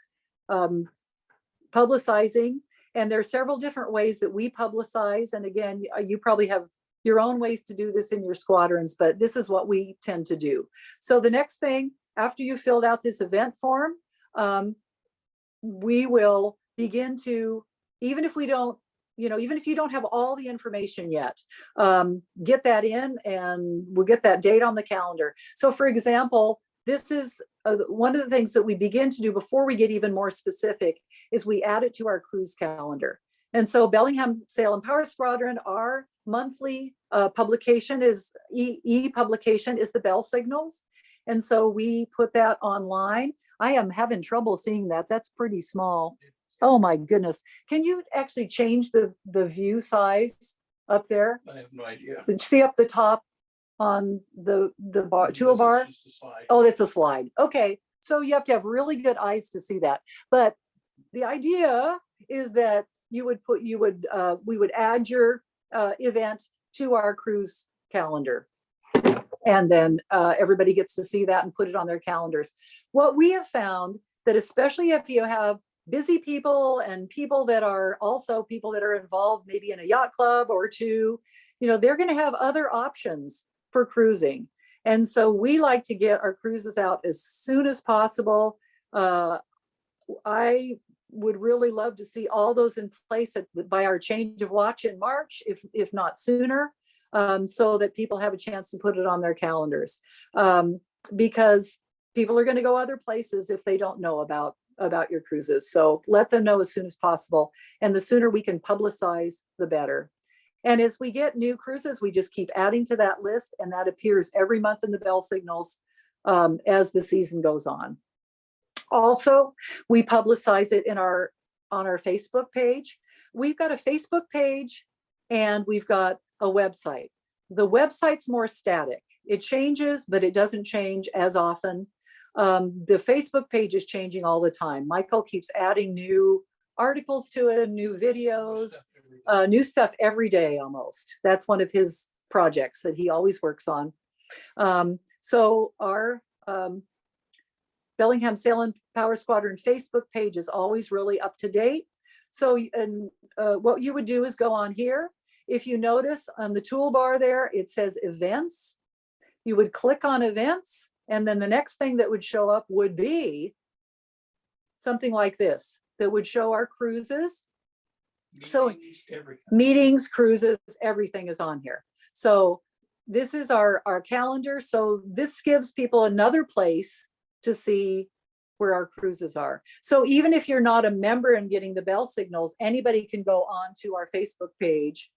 publicizing. And there are several different ways that we publicize. And again, you probably have your own ways to do this in your squadrons, but this is what we tend to do. So the next thing, after you filled out this event form, we will begin to, even if we don't, even if you don't have all the information yet, get that in and we'll get that date on the calendar. So for example, this is one of the things that we begin to do before we get even more specific is we add it to our cruise calendar. And so Bellingham Sail and Power Squadron, our monthly publication is e-publication is the Bell Signals. And so we put that online. I am having trouble seeing that. That's pretty small. Oh my goodness. Can you actually change the view size up there? I have no idea. See up the top on the bar, toolbar? Oh, it's a slide. Okay. So you have to have really good eyes to see that. But the idea is that we would add your event to our cruise calendar. And then everybody gets to see that and put it on their calendars. What we have found that especially if you have busy people and people that are also people that are involved maybe in a yacht club or two, they're going to have other options for cruising. And so we like to get our cruises out as soon as possible. I would really love to see all those in place by our change of watch in March, if not sooner, so that people have a chance to put it on their calendars. Because people are going to go other places if they don't know about your cruises. So let them know as soon as possible. And the sooner we can publicize, the better. And as we get new cruises, we just keep adding to that list, and that appears every month in the Bell Signals as the season goes on. Also, we publicize it on our Facebook page. We've got a Facebook page and we've got a website. The website's more static. It changes, but it doesn't change as often. The Facebook page is changing all the time. Michael keeps adding new articles to it, new videos, new stuff every day almost. That's one of his projects that he always works on. So our Bellingham Sail and Power Squadron Facebook page is always really up to date. So what you would do is go on here. If you notice on the toolbar there, it says events. You would click on events, and then the next thing that would show up would be something like this, that would show our cruises. So meetings, cruises, everything is on here. So this is our calendar. So this gives people another place to see where our cruises are. So even if you're not a member and getting the Bell Signals, anybody can go on to our Facebook page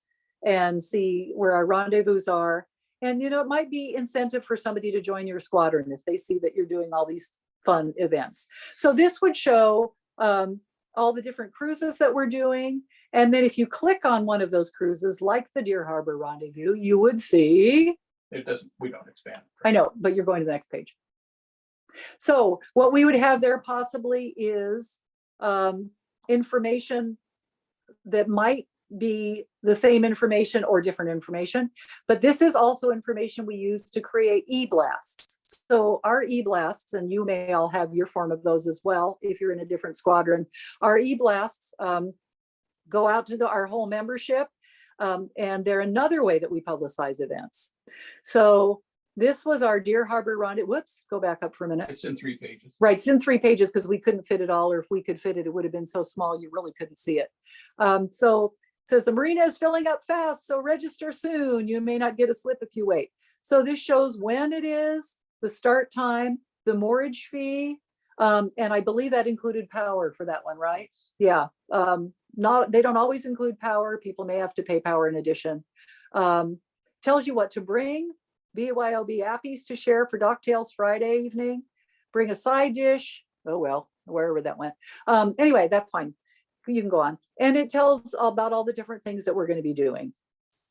and see where our rendezvous are. And, it might be incentive for somebody to join your squadron if they see that you're doing all these fun events. So this would show all the different cruises that we're doing. And then if you click on one of those cruises, like the Deer Harbor Rendezvous, you would see, It doesn't, we don't expand. I know, but you're going to the next page. So what we would have there possibly is information that might be the same information or different information, but this is also information we use to create e-blasts. So our e-blasts, and you may all have your form of those as well if you're in a different squadron, our e-blasts go out to our whole membership, and they're another way that we publicize events. So this was our Deer Harbor Rendezvous. Whoops, go back up for a minute. It's in 3 pages. Right, it's in 3 pages because we couldn't fit it all, or if we could fit it, it would have been so small you really couldn't see it. So it says the marina is filling up fast, so register soon. You may not get a slip if you wait. So this shows when it is, the start time, the moorage fee, and I believe that included power for that one, right? Yeah, they don't always include power. People may have to pay power in addition. Tells you what to bring. BYOB appies to share for Docktails Friday evening. Bring a side dish. Oh, well, wherever that went. Anyway, that's fine. You can go on. And it tells about all the different things that we're going to be doing.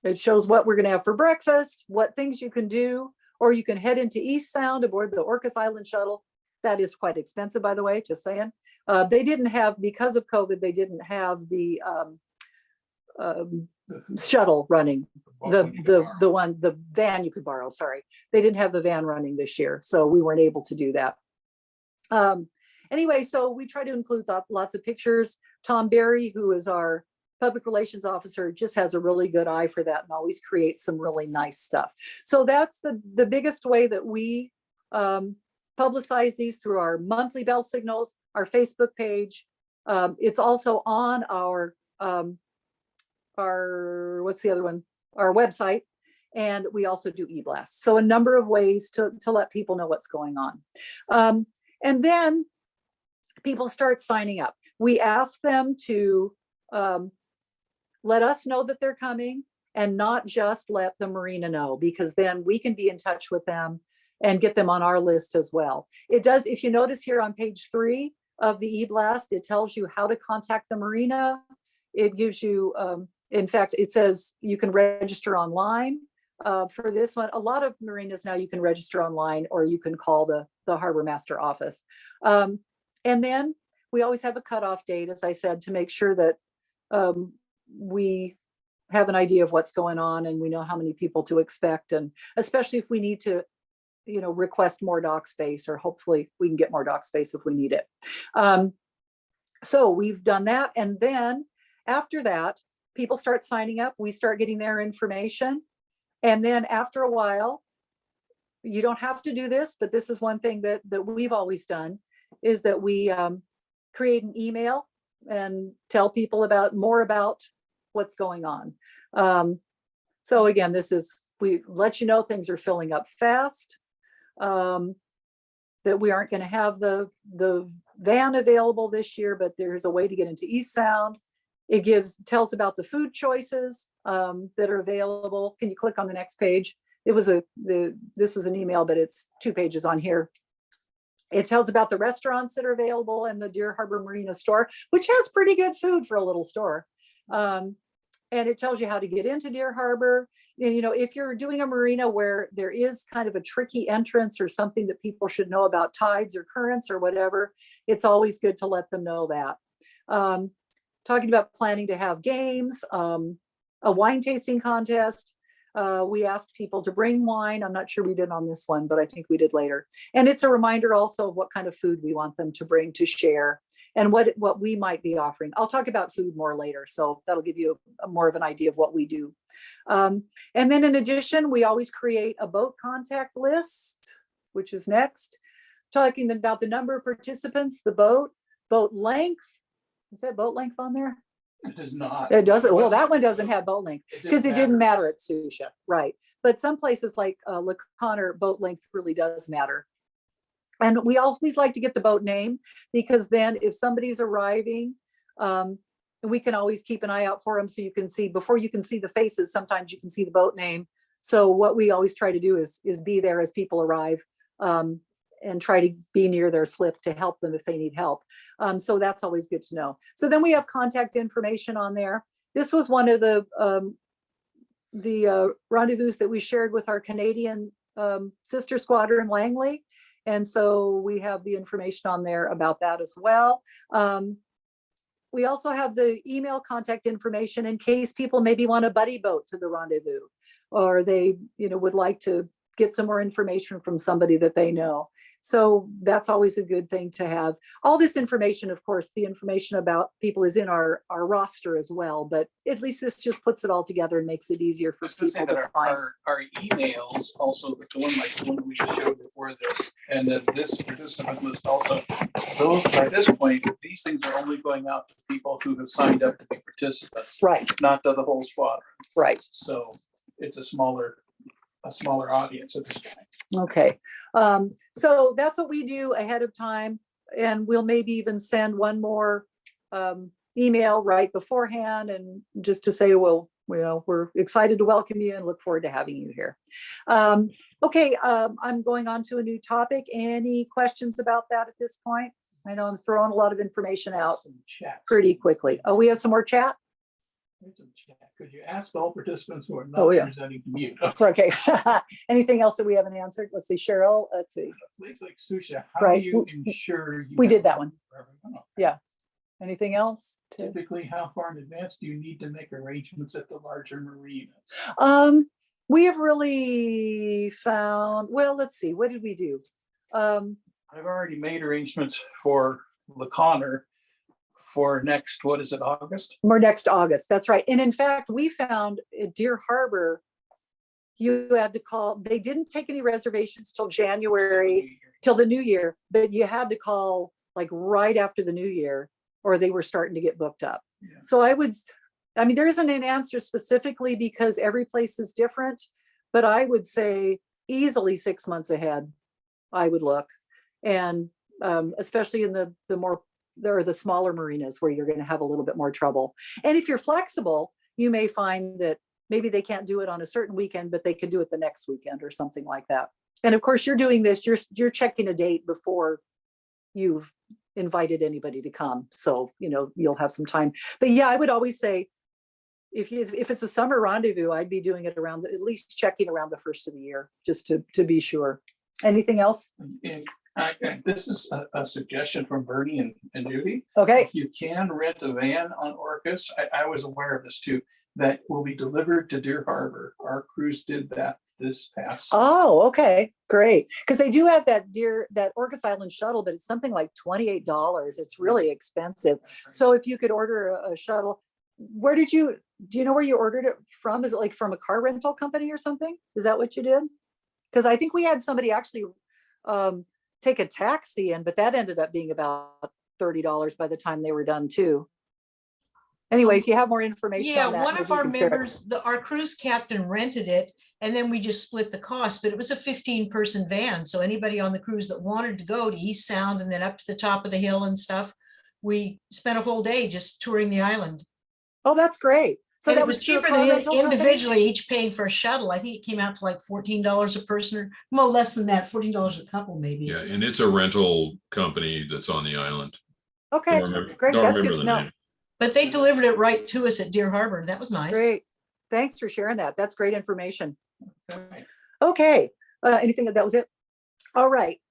It shows what we're going to have for breakfast, what things you can do, or you can head into East Sound aboard the Orcas Island shuttle. That is quite expensive, by the way, just saying. They didn't have, because of COVID, they didn't have the shuttle running. The van you could borrow, sorry. They didn't have the van running this year, so we weren't able to do that. Anyway, so we try to include lots of pictures. Tom Berry, who is our public relations officer, just has a really good eye for that and always creates some really nice stuff. So that's the biggest way that we publicize these, through our monthly bell signals, our Facebook page. It's also on our what's the other one? Our website. And we also do e-blasts. So a number of ways to let people know what's going on. And then people start signing up. We ask them to let us know that they're coming and not just let the marina know, because then we can be in touch with them and get them on our list as well. It does, if you notice here on page 3 of the e-blast, it tells you how to contact the marina. It gives you, in fact, it says you can register online. For this one, a lot of marinas now you can register online, or you can call the harbor master office. And then we always have a cutoff date, as I said, to make sure that we have an idea of what's going on and we know how many people to expect, and especially if we need to, request more dock space, or hopefully we can get more dock space if we need it. So we've done that, and then after that, people start signing up. We start getting their information. And then after a while, you don't have to do this, but this is one thing that we've always done, is that we create an email and tell people more about what's going on. So again, we let you know things are filling up fast, that we aren't going to have the van available this year, but there's a way to get into East Sound. It tells about the food choices that are available. Can you click on the next page? This was an email, but it's 2 pages on here. It tells about the restaurants that are available in the Deer Harbor Marina store, which has pretty good food for a little store. And it tells you how to get into Deer Harbor. And, if you're doing a marina where there is kind of a tricky entrance or something that people should know about, tides or currents or whatever, it's always good to let them know that. Talking about planning to have games, a wine tasting contest. We asked people to bring wine. I'm not sure we did on this one, but I think we did later. And it's a reminder also of what kind of food we want them to bring to share, and what we might be offering. I'll talk about food more later, so that'll give you more of an idea of what we do. And then in addition, we always create a boat contact list, which is next, talking about the number of participants, the boat length. Is that boat length on there? It does not. It doesn't. Well, that one doesn't have boat length because it didn't matter at Susha, right? But some places like La Conner, boat length really does matter. And we always like to get the boat name, because then if somebody's arriving, we can always keep an eye out for them, so you can see, before you can see the faces, sometimes you can see the boat name. So what we always try to do is be there as people arrive, and try to be near their slip to help them if they need help. So that's always good to know. So then we have contact information on there. This was one of the rendezvous that we shared with our Canadian sister squadron, Langley. And so we have the information on there about that as well. We also have the email contact information in case people maybe want a buddy boat to the rendezvous, or they, would like to get some more information from somebody that they know. So that's always a good thing to have. All this information, of course, the information about people is in our roster as well, but at least this just puts it all together and makes it easier for Let's just say people that to find. our emails also, the one like the one we just showed before this, and then this participant list also, those, at this point, these things are only going out to people who have signed up to be participants, Right, not to the whole squadron. right. So it's a smaller audience at this point. Okay, so that's what we do ahead of time, and we'll maybe even send one more email right beforehand, and just to say, well, we're excited to welcome you and look forward to having you here. Okay, I'm going on to a new topic. Any questions about that at this point? I know I'm throwing a lot of information out Some chats. pretty quickly. Oh, we have some more chat? There's some chat. Could you ask all participants who are Oh, not yeah. presenting to mute? Okay. Anything else that we haven't answered? Let's see, Cheryl, let's see. Things like Susha, how do Right. you ensure? you We have did that one. for everyone? Anything else? Typically, how far in advance do you need to make arrangements at the larger marinas? We have really found, well, let's see, what did we do? I've already made arrangements for the Connor for next, what is it, August? More next August, that's right. And in fact, we found at Deer Harbor, you had to call, they didn't take any reservations till January, till the new year, but you had to call like right after the new year, or they were starting to get booked up. Yeah. So there isn't an answer specifically because every place is different, but I would say easily 6 months ahead, I would look. And especially in the smaller marinas where you're going to have a little bit more trouble. And if you're flexible, you may find that maybe they can't do it on a certain weekend, but they could do it the next weekend or something like that. And of course, you're doing this, you're checking a date before you've invited anybody to come. So, you'll have some time. But yeah, I would always say, if it's a summer rendezvous, I'd be doing it around, at least checking around the first of the year, just to be sure. Anything else? And this is a suggestion from Bernie and Judy. Okay, You can rent a van on Orcas. I was aware of this too, that will be delivered to Deer Harbor. Our cruise did that this past. oh, okay, great. Because they do have that Orcas Island shuttle, but it's something like $28. It's really expensive. So if you could order a shuttle, do you know where you ordered it from? Is it like from a car rental company or something? Is that what you did? Because I think we had somebody actually take a taxi in, but that ended up being about $30 by the time they were done too. Anyway, if you have more information Yeah, on that, one maybe of you our can share it. members, our cruise captain rented it, and then we just split the cost, but it was a 15-person van. So anybody on the cruise that wanted to go to East Sound and then up to the top of the hill and stuff, we spent a whole day just touring the island. Oh, that's great. So And that it was through a cheaper car than rental company? individually each paying for a shuttle. I think it came out to like $14 a person, or no less than that, $14 a couple maybe. Yeah, and it's a rental company that's on the island. Okay, Don't remember- great. don't That's remember good to the know. name. But they delivered it right to us at Deer Harbor. That was nice. Great. Thanks for sharing that. That's great information. Okay. Okay, anything that was it? All right,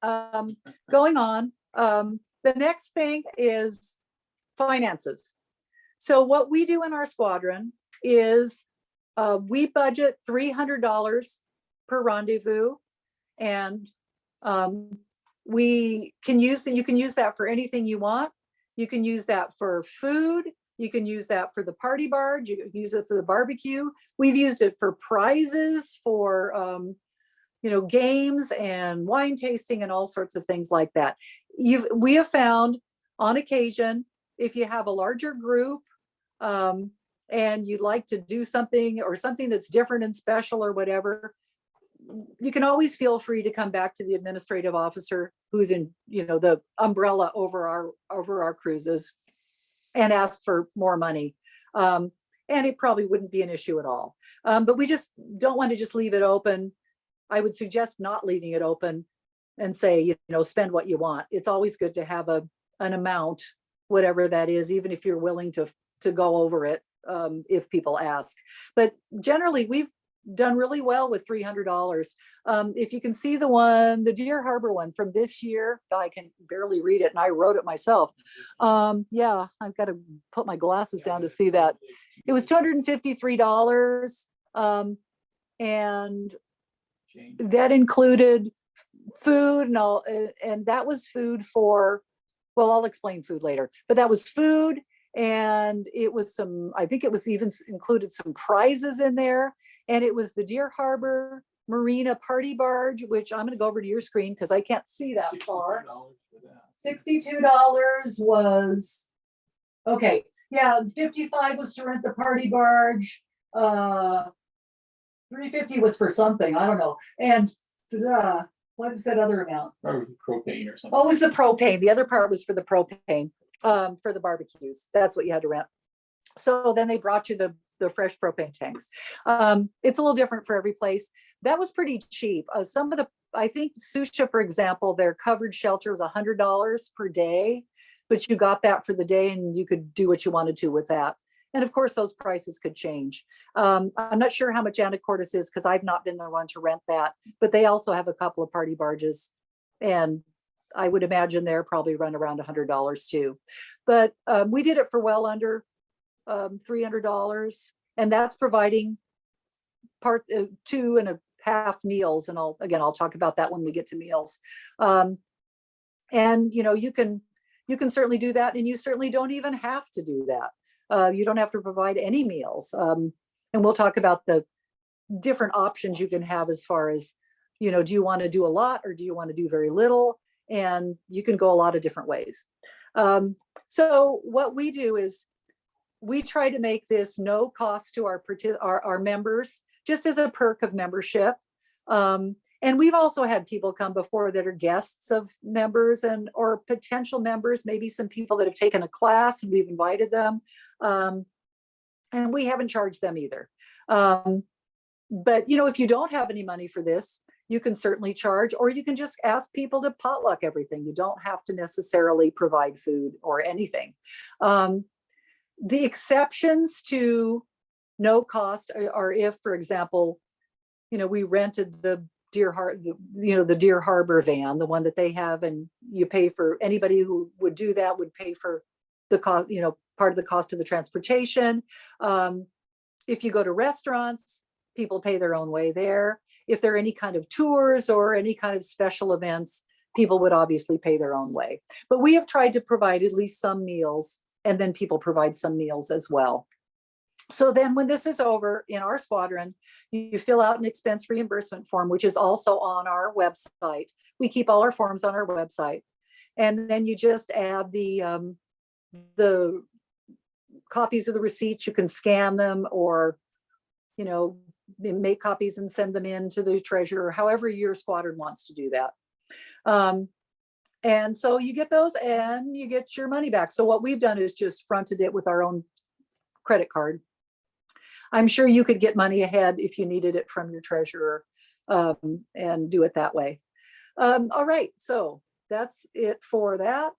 going on. The next thing is finances. So what we do in our squadron is we budget $300 per rendezvous, and we can use that. You can use that for anything you want. You can use that for food. You can use that for the party barge. You can use it for the barbecue. We've used it for prizes, for games and wine tasting and all sorts of things like that. We have found on occasion, if you have a larger group and you'd like to do something or something that's different and special or whatever, you can always feel free to come back to the administrative officer who's in, the umbrella over our cruises and ask for more money. And it probably wouldn't be an issue at all. But we just don't want to just leave it open. I would suggest not leaving it open and say, spend what you want. It's always good to have an amount, whatever that is, even if you're willing to go over it, if people ask. But generally, we've done really well with $300. If you can see the Deer Harbor one from this year, I can barely read it and I wrote it myself. Yeah, I've got to put my glasses down to see that. It was $253. And that included food and that was food for, well, I'll explain food later, but that was food. And it was I think it was even included some prizes in there. And it was the Deer Harbor Marina Party Barge, which I'm going to go over to your screen because I can't see that far. $62 was, okay. Yeah, 55 was to rent the party barge. 350 was for something, I don't know. And what is that other amount? Or propane or something. Oh, it was the propane. The other part was for the propane, for the barbecues. That's what you had to rent. So then they brought you the fresh propane tanks. It's a little different for every place. That was pretty cheap. Some of I think Susha, for example, their covered shelter was $100 per day, but you got that for the day and you could do what you wanted to with that. And of course, those prices could change. I'm not sure how much Anacortes is because I've not been the one to rent that, but they also have a couple of party barges. And I would imagine they're probably run around $100 too. But we did it for well under $300. And that's providing 2.5 meals. And I'll talk about that when we get to meals. And you can certainly do that. And you certainly don't even have to do that. You don't have to provide any meals. And we'll talk about the different options you can have as far as, do you want to do a lot or do you want to do very little? And you can go a lot of different ways. So what we do is we try to make this no cost to our members, just as a perk of membership. And we've also had people come before that are guests of members or potential members, maybe some people that have taken a class and we've invited them. And we haven't charged them either. But, if you don't have any money for this, you can certainly charge, or you can just ask people to potluck everything. You don't have to necessarily provide food or anything. The exceptions to no cost are if, for example, we rented the Deer Harbor van, the one that they have, and you pay for anybody who would do that would pay for the cost, part of the cost of the transportation. If you go to restaurants, people pay their own way there. If there are any kind of tours or any kind of special events, people would obviously pay their own way. But we have tried to provide at least some meals, and then people provide some meals as well. So then when this is over in our squadron, you fill out an expense reimbursement form, which is also on our website. We keep all our forms on our website. And then you just add the copies of the receipts. You can scan them or, make copies and send them in to the treasurer, however your squadron wants to do that. And so you get those and you get your money back. So what we've done is just fronted it with our own credit card. I'm sure you could get money ahead if you needed it from your treasurer, and do it that way. All right, so that's it for that.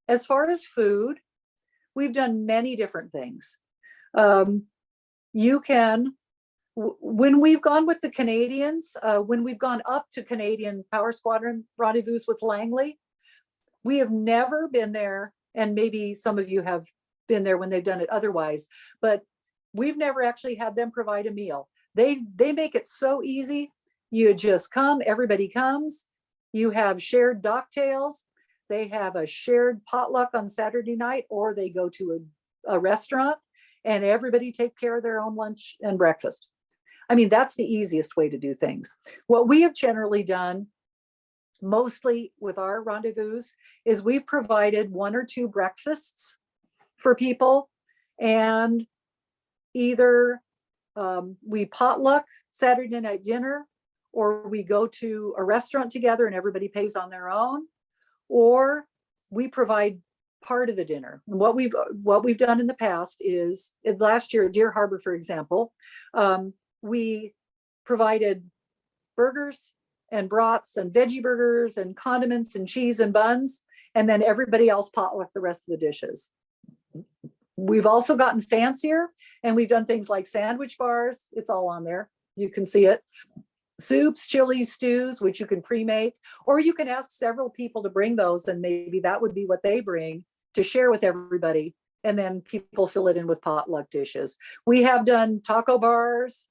As far as food, we've done many different things. You can, when we've gone with the Canadians, when we've gone up to Canadian Power Squadron rendezvous with Langley, we have never been there, and maybe some of you have been there when they've done it otherwise, but we've never actually had them provide a meal. They make it so easy. You just come, everybody comes. You have shared docktails. They have a shared potluck on Saturday night, or they go to a restaurant and everybody take care of their own lunch and breakfast. I mean, that's the easiest way to do things. What we have generally done, mostly with our rendezvous, is we've provided 1 or 2 breakfasts for people, and either we potluck Saturday night dinner, or we go to a restaurant together and everybody pays on their own, or we provide part of the dinner. And what we've done in the past is, last year at Deer Harbor, for example, we provided burgers and brats and veggie burgers and condiments and cheese and buns. And then everybody else potluck the rest of the dishes. We've also gotten fancier and we've done things like sandwich bars. It's all on there. You can see it. Soups, chilies, stews, which you can pre-make, or you can ask several people to bring those, and maybe that would be what they bring to share with everybody. And then people fill it in with potluck dishes. We have done taco bars,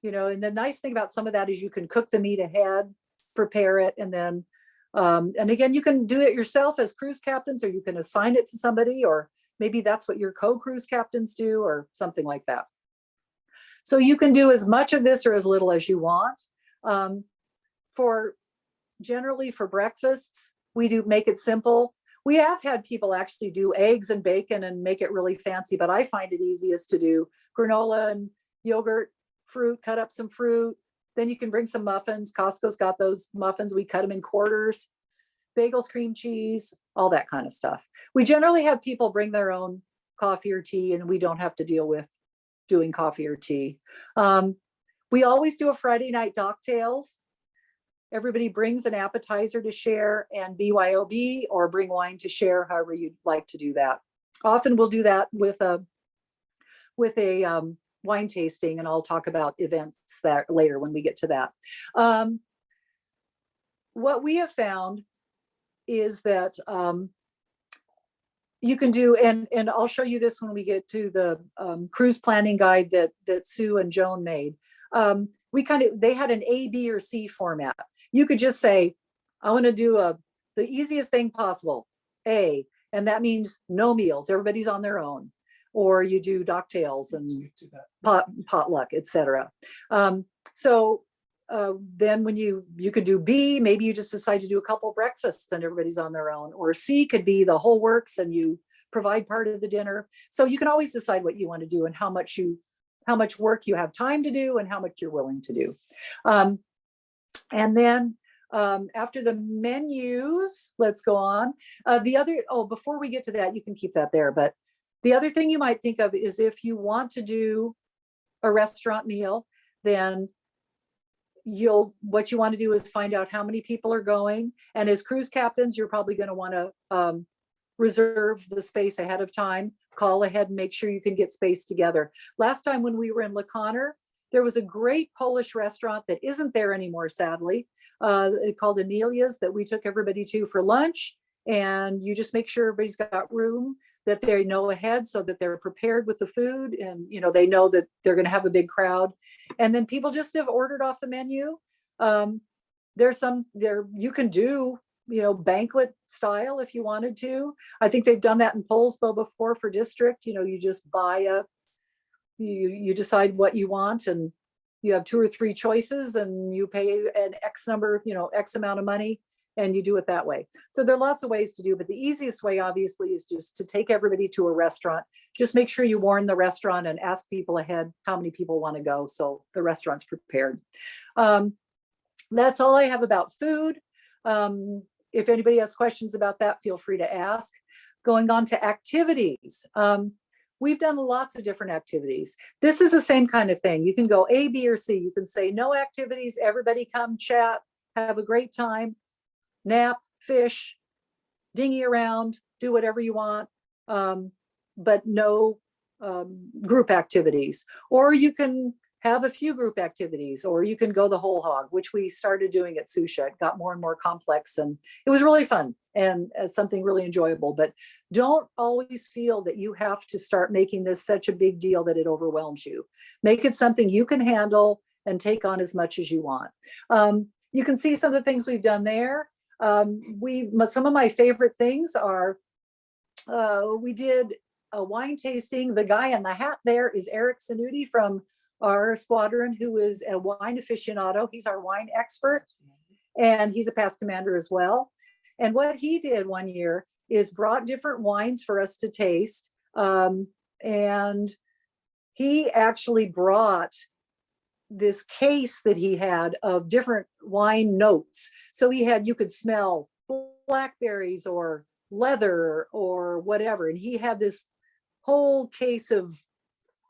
and the nice thing about some of that is you can cook the meat ahead, prepare it, and then, and again, you can do it yourself as cruise captains, or you can assign it to somebody, or maybe that's what your co-cruise captains do, or something like that. So you can do as much of this or as little as you want. Generally for breakfasts, we do make it simple. We have had people actually do eggs and bacon and make it really fancy, but I find it easiest to do granola and yogurt, fruit, cut up some fruit. Then you can bring some muffins. Costco's got those muffins. We cut them in quarters, bagels, cream cheese, all that kind of stuff. We generally have people bring their own coffee or tea, and we don't have to deal with doing coffee or tea. We always do a Friday night docktails. Everybody brings an appetizer to share and BYOB, or bring wine to share, however you'd like to do that. Often we'll do that with a wine tasting, and I'll talk about events that later when we get to that. What we have found is that you can do, and I'll show you this when we get to the cruise planning guide that Sue and Joan made. They had an A, B, or C format. You could just say, I want to do the easiest thing possible, A, and that means no meals, everybody's on their own. Or you do docktails and potluck, etc. Then when you could do B, maybe you just decide to do a couple breakfasts and everybody's on their own. Or C could be the whole works and you provide part of the dinner. So you can always decide what you want to do and how much work you have time to do and how much you're willing to do. And then after the menus, let's go on. Before we get to that, you can keep that there. But the other thing you might think of is if you want to do a restaurant meal, then what you want to do is find out how many people are going. And as cruise captains, you're probably going to want to reserve the space ahead of time, call ahead and make sure you can get space together. Last time when we were in La Conner, there was a great Polish restaurant that isn't there anymore, sadly, called Anelia's, that we took everybody to for lunch. And you just make sure everybody's got room, that they know ahead so that they're prepared with the food, and they know that they're going to have a big crowd. And then people just have ordered off the menu. You can do banquet style if you wanted to. I think they've done that in Polsbo before for district. You just buy you decide what you want, and you have 2 or 3 choices, and you pay an X number, X amount of money, and you do it that way. So there are lots of ways to do, but the easiest way obviously is just to take everybody to a restaurant. Just make sure you warn the restaurant and ask people ahead how many people want to go, so the restaurant's prepared. That's all I have about food. If anybody has questions about that, feel free to ask. Going on to activities. We've done lots of different activities. This is the same kind of thing. You can go A, B, or C. You can say no activities, everybody come chat, have a great time, nap, fish, dinghy around, do whatever you want, but no group activities. Or you can have a few group activities, or you can go the whole hog, which we started doing at Susha. It got more and more complex, and it was really fun and something really enjoyable. But don't always feel that you have to start making this such a big deal that it overwhelms you. Make it something you can handle and take on as much as you want. You can see some of the things we've done there. Some of my favorite things are, we did a wine tasting. The guy in the hat there is Eric Sanuti from our squadron, who is a wine aficionado. He's our wine expert, and he's a past commander as well. And what he did one year is brought different wines for us to taste. And he actually brought this case that he had of different wine notes. So you could smell blackberries or leather or whatever. And he had this whole case of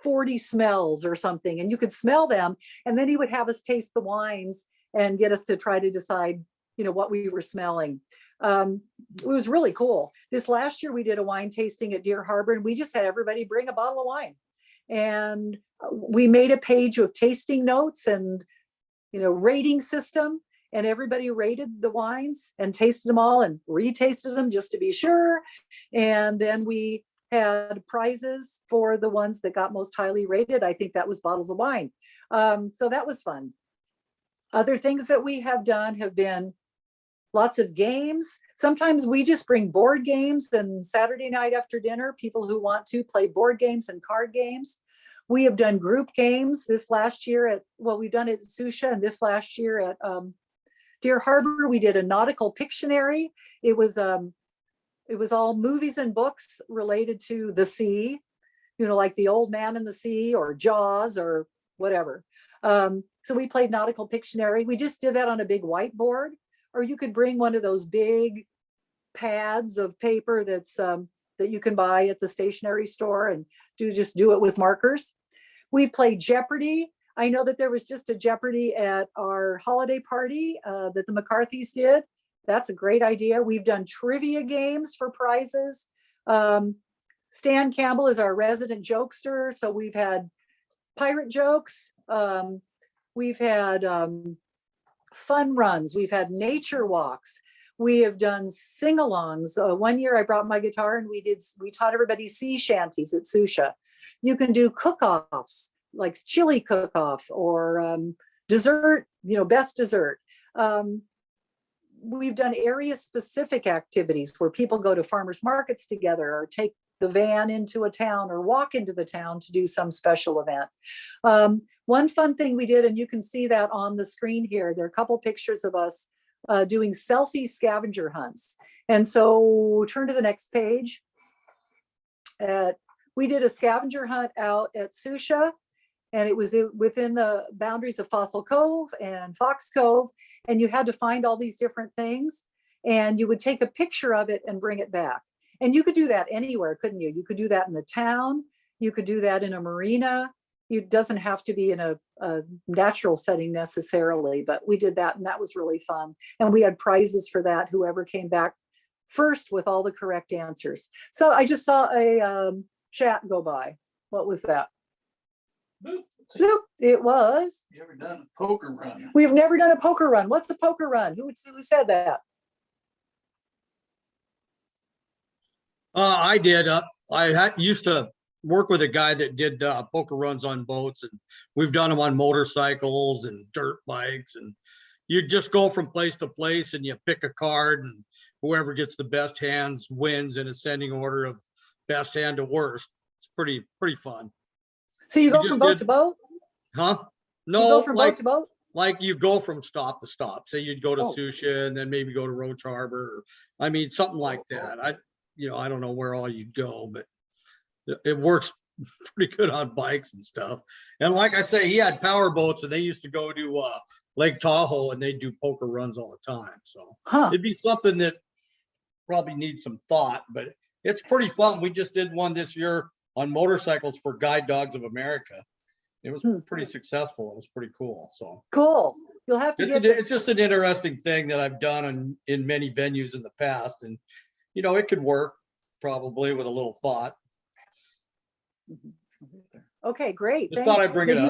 40 smells or something, and you could smell them. And then he would have us taste the wines and get us to try to decide, what we were smelling. It was really cool. This last year we did a wine tasting at Deer Harbor, and we just had everybody bring a bottle of wine. And we made a page of tasting notes and, rating system, and everybody rated the wines and tasted them all and retasted them just to be sure. And then we had prizes for the ones that got most highly rated. I think that was bottles of wine. So that was fun. Other things that we have done have been lots of games. Sometimes we just bring board games, and Saturday night after dinner, people who want to play board games and card games. We have done group games this last year we've done it at Susha, and this last year at Deer Harbor, we did a nautical Pictionary. It was all movies and books related to the sea, like The Old Man in the Sea or Jaws or whatever. So we played nautical Pictionary. We just did that on a big whiteboard, or you could bring one of those big pads of paper that you can buy at the stationery store and do it with markers. We played Jeopardy. I know that there was just a Jeopardy at our holiday party that the McCarthys did. That's a great idea. We've done trivia games for prizes. Stan Campbell is our resident jokester, so we've had pirate jokes. We've had fun runs. We've had nature walks. We have done sing-alongs. One year I brought my guitar and we taught everybody sea shanties at Susha. You can do cook-offs, like chili cook-off or dessert, best dessert. We've done area-specific activities where people go to farmers markets together or take the van into a town or walk into the town to do some special event. One fun thing we did, and you can see that on the screen here, there are a couple pictures of us doing selfie scavenger hunts. And so turn to the next page. We did a scavenger hunt out at Susha, and it was within the boundaries of Fossil Cove and Fox Cove, and you had to find all these different things, and you would take a picture of it and bring it back. And you could do that anywhere, couldn't you? You could do that in the town, you could do that in a marina. It doesn't have to be in a natural setting necessarily, but we did that, and that was really fun. And we had prizes for that, whoever came back first with all the correct answers. So I just saw a chat go by. What was that? Nope, it was. You ever done a poker run? We've never done a poker run. What's a poker run? Who said that? I did. Used to work with a guy that did poker runs on boats, and we've done them on motorcycles and dirt bikes, and you just go from place to place and you pick a card, and whoever gets the best hands wins in ascending order of best hand to worst. It's pretty fun. So you go from boat to boat? Huh? You No, go from boat like to boat? like you go from stop to stop. Say you'd go to Oh. Susha and then maybe go to Roach Harbor. I mean, something like that. I don't know where all you'd go, but it works pretty good on bikes and stuff. And like I say, he had power boats, and they used to go to Lake Tahoe, and they do poker runs all the time. So Huh. it'd be something that probably needs some thought, but it's pretty fun. We just did one this year on motorcycles for Guide Dogs of America. It was pretty successful. It was pretty cool. So Cool. You'll have to it's just an interesting thing that I've done in many venues in the past, and it could work probably with a little thought. Okay, great. Just thought Thanks. I'd bring it Maybe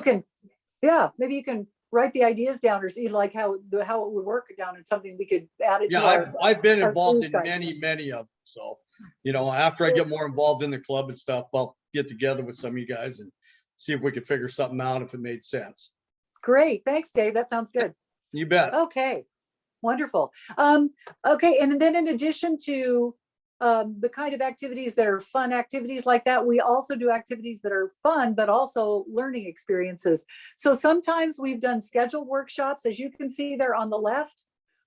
up. maybe you can write the ideas down, or see like how it would work down, and something we could add it to Yeah, I've been our involved cruise in guide. many of them. So, after I get more involved in the club and stuff, I'll get together with some of you guys and see if we could figure something out if it made sense. Great. Thanks, Dave. That sounds good. You bet. Okay, wonderful. Okay, and then in addition to the kind of activities that are fun activities like that, we also do activities that are fun, but also learning experiences. So sometimes we've done scheduled workshops. As you can see there on the left,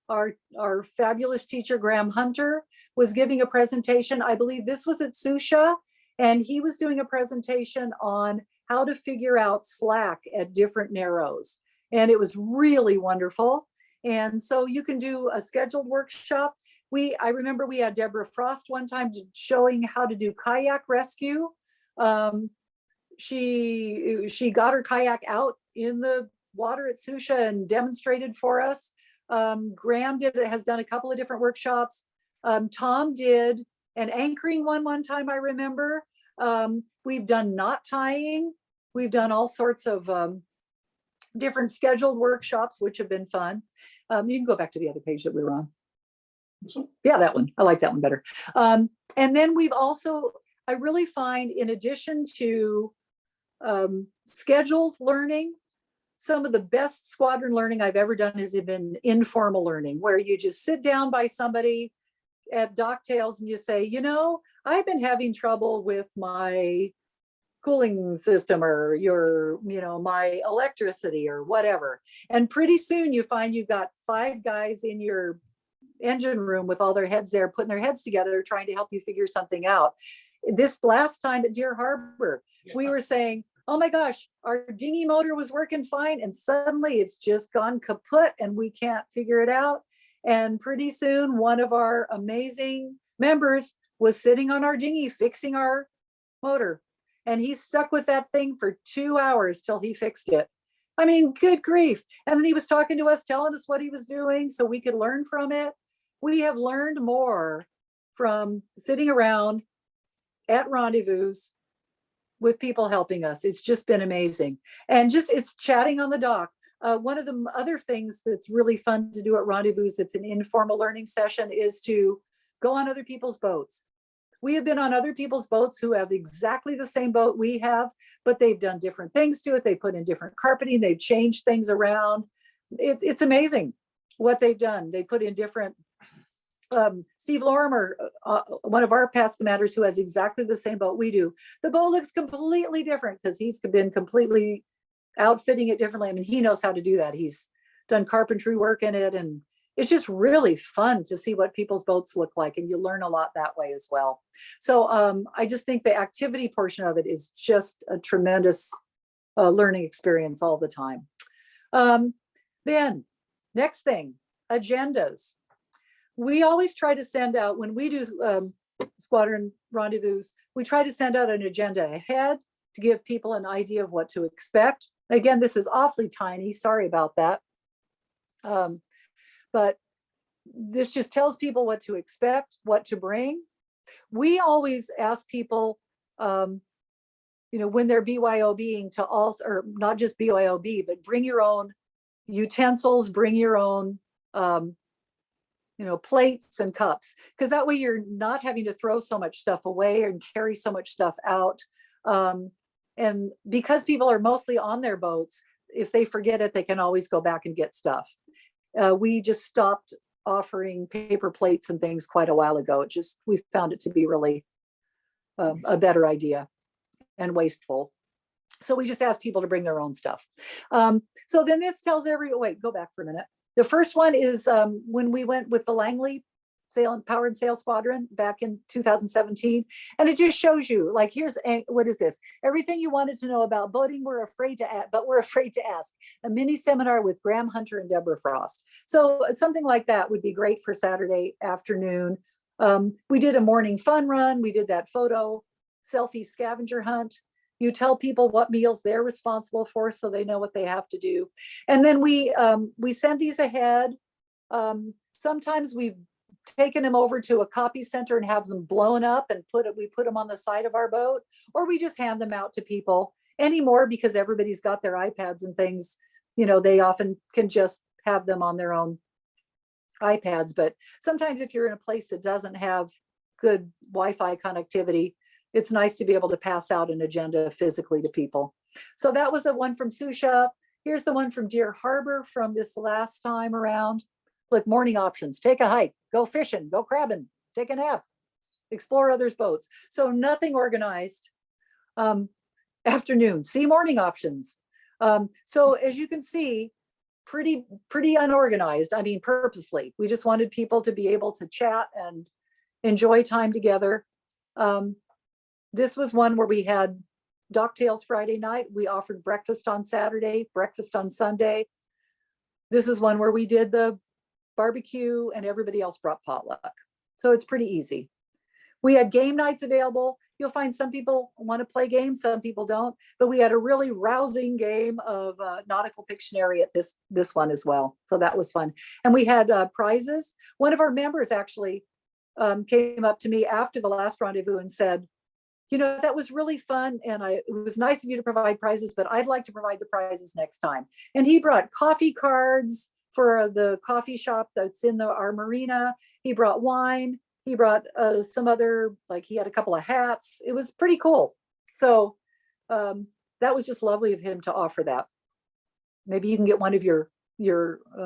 our fabulous teacher, Graham Hunter, was giving a presentation. I believe this was at Susha, and he was doing a presentation on how to figure out slack at different narrows. And it was really wonderful. And so you can do a scheduled workshop. I remember we had Deborah Frost one time showing how to do kayak rescue. She got her kayak out in the water at Susha and demonstrated for us. Graham has done a couple of different workshops. Tom did an anchoring one time, I remember. We've done knot tying. We've done all sorts of different scheduled workshops, which have been fun. You can go back to the other page that we were on. Yeah, that one. I like that one better. And then we've also, I really find, in addition to scheduled learning, some of the best squadron learning I've ever done has been informal learning, where you just sit down by somebody at Docktails and you say, you know, I've been having trouble with my cooling system or my electricity or whatever. And pretty soon you find you've got 5 guys in your engine room with all their heads there, putting their heads together, trying to help you figure something out. This last time at Deer Harbor, we were saying, oh my gosh, our dinghy motor was working fine. And suddenly it's just gone kaput and we can't figure it out. And pretty soon one of our amazing members was sitting on our dinghy fixing our motor. And he stuck with that thing for 2 hours till he fixed it. I mean, good grief. And then he was talking to us, telling us what he was doing so we could learn from it. We have learned more from sitting around at rendezvous with people helping us. It's just been amazing. And just, it's chatting on the dock. One of the other things that's really fun to do at rendezvous, it's an informal learning session, is to go on other people's boats. We have been on other people's boats who have exactly the same boat we have, but they've done different things to it. They put in different carpeting, they've changed things around. It's amazing what they've done. They put in different, Steve Lorimer, one of our past commanders who has exactly the same boat we do. The boat looks completely different because he's been completely outfitting it differently. I mean, he knows how to do that. He's done carpentry work in it, and it's just really fun to see what people's boats look like, and you learn a lot that way as well. So I just think the activity portion of it is just a tremendous learning experience all the time. Then next thing, agendas. We always try to send out, when we do squadron rendezvous, we try to send out an agenda ahead to give people an idea of what to expect. Again, this is awfully tiny, sorry about that. But this just tells people what to expect, what to bring. We always ask people, when they're BYOBing, to also, or not just BYOB, but bring your own utensils, bring your own plates and cups, because that way you're not having to throw so much stuff away and carry so much stuff out. And because people are mostly on their boats, if they forget it, they can always go back and get stuff. We just stopped offering paper plates and things quite a while ago. We found it to be really a better idea and wasteful. So we just asked people to bring their own stuff. So then this tells wait, go back for a minute. The first one is when we went with the Langley Power and Sail Squadron back in 2017. And it just shows you, like, what is this? Everything you wanted to know about boating, we're afraid to ask. A mini seminar with Graham Hunter and Deborah Frost. So something like that would be great for Saturday afternoon. We did a morning fun run. We did that photo selfie scavenger hunt. You tell people what meals they're responsible for so they know what they have to do. And then we send these ahead. Sometimes we've taken them over to a copy center and have them blown up and we put them on the side of our boat, or we just hand them out to people anymore because everybody's got their iPads and things. They often can just have them on their own iPads. But sometimes if you're in a place that doesn't have good Wi-Fi connectivity, it's nice to be able to pass out an agenda physically to people. So that was the one from Susha. Here's the one from Deer Harbor from this last time around. Look, morning options: take a hike, go fishing, go crabbing, take a nap, explore others' boats. So nothing organized. Afternoon, see morning options. So as you can see, pretty unorganized. I mean, purposely. We just wanted people to be able to chat and enjoy time together. This was one where we had Docktails Friday night. We offered breakfast on Saturday, breakfast on Sunday. This is one where we did the barbecue and everybody else brought potluck. So it's pretty easy. We had game nights available. you'll find some people want to play games, some people don't, but we had a really rousing game of nautical Pictionary at this one as well. So that was fun. And we had prizes. One of our members actually came up to me after the last rendezvous and said, you know, that was really fun. And it was nice of you to provide prizes, but I'd like to provide the prizes next time. And he brought coffee cards for the coffee shop that's in our marina. He brought wine. He brought some other, like he had a couple of hats. It was pretty cool. So that was just lovely of him to offer that. Maybe you can get one of your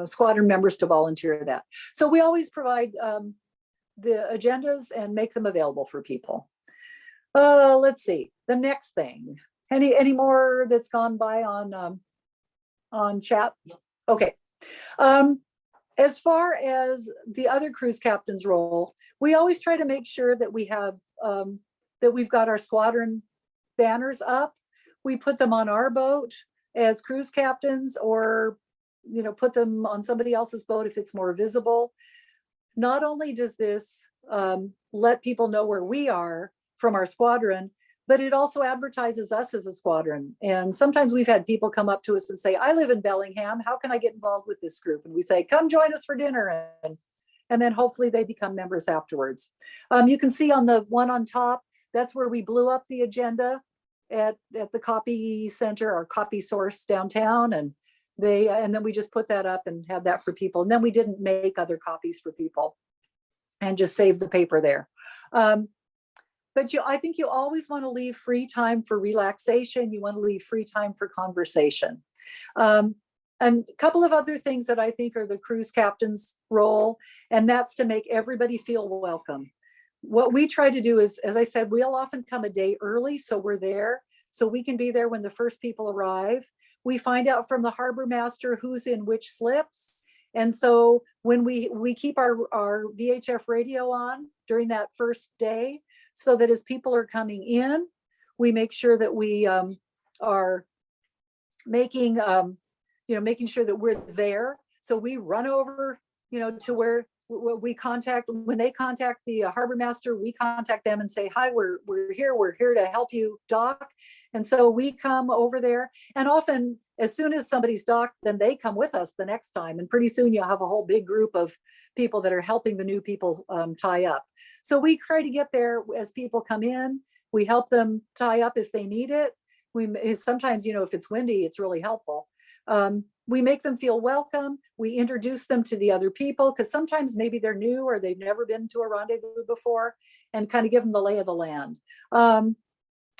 squadron members to volunteer that. So we always provide the agendas and make them available for people. Let's see, the next thing. Any more that's gone by on chat? No. Okay. As far as the other cruise captain's role, we always try to make sure that we have that we've got our squadron banners up. We put them on our boat as cruise captains, or put them on somebody else's boat if it's more visible. Not only does this let people know where we are from our squadron, but it also advertises us as a squadron. And sometimes we've had people come up to us and say, I live in Bellingham, how can I get involved with this group? And we say, come join us for dinner. And then hopefully they become members afterwards. You can see on the one on top, that's where we blew up the agenda at the copy center, our copy source downtown. And then we just put that up and had that for people. And then we didn't make other copies for people and just saved the paper there. But I think you always want to leave free time for relaxation. You want to leave free time for conversation. And a couple of other things that I think are the cruise captain's role, and that's to make everybody feel welcome. What we try to do is, as I said, we'll often come a day early, so we're there, so we can be there when the first people arrive. We find out from the harbor master who's in which slips. And so when we keep our VHF radio on during that first day, so that as people are coming in, we make sure that we are making sure that we're there. So we run over, to where we contact, when they contact the harbor master, we contact them and say, hi, we're here to help you dock. And so we come over there, and often as soon as somebody's docked, then they come with us the next time. And pretty soon you'll have a whole big group of people that are helping the new people tie up. So we try to get there as people come in. We help them tie up if they need it. Sometimes, if it's windy, it's really helpful. We make them feel welcome. We introduce them to the other people, because sometimes maybe they're new or they've never been to a rendezvous before, and kind of give them the lay of the land.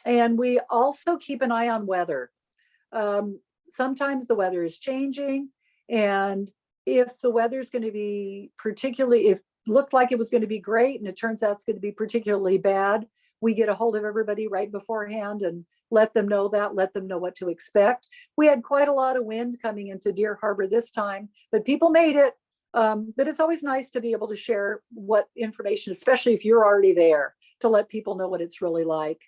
And we also keep an eye on weather. Sometimes the weather is changing, and if the weather's going to be if looked like it was going to be great and it turns out it's going to be particularly bad, we get a hold of everybody right beforehand and let them know what to expect. We had quite a lot of wind coming into Deer Harbor this time, but people made it. But it's always nice to be able to share what information, especially if you're already there, to let people know what it's really like.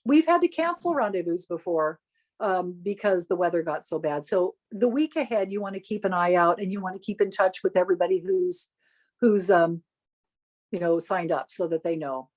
We've had to cancel rendezvous before because the weather got so bad. So the week ahead, you want to keep an eye out, and you want to keep in touch with everybody who's signed up, so that they know.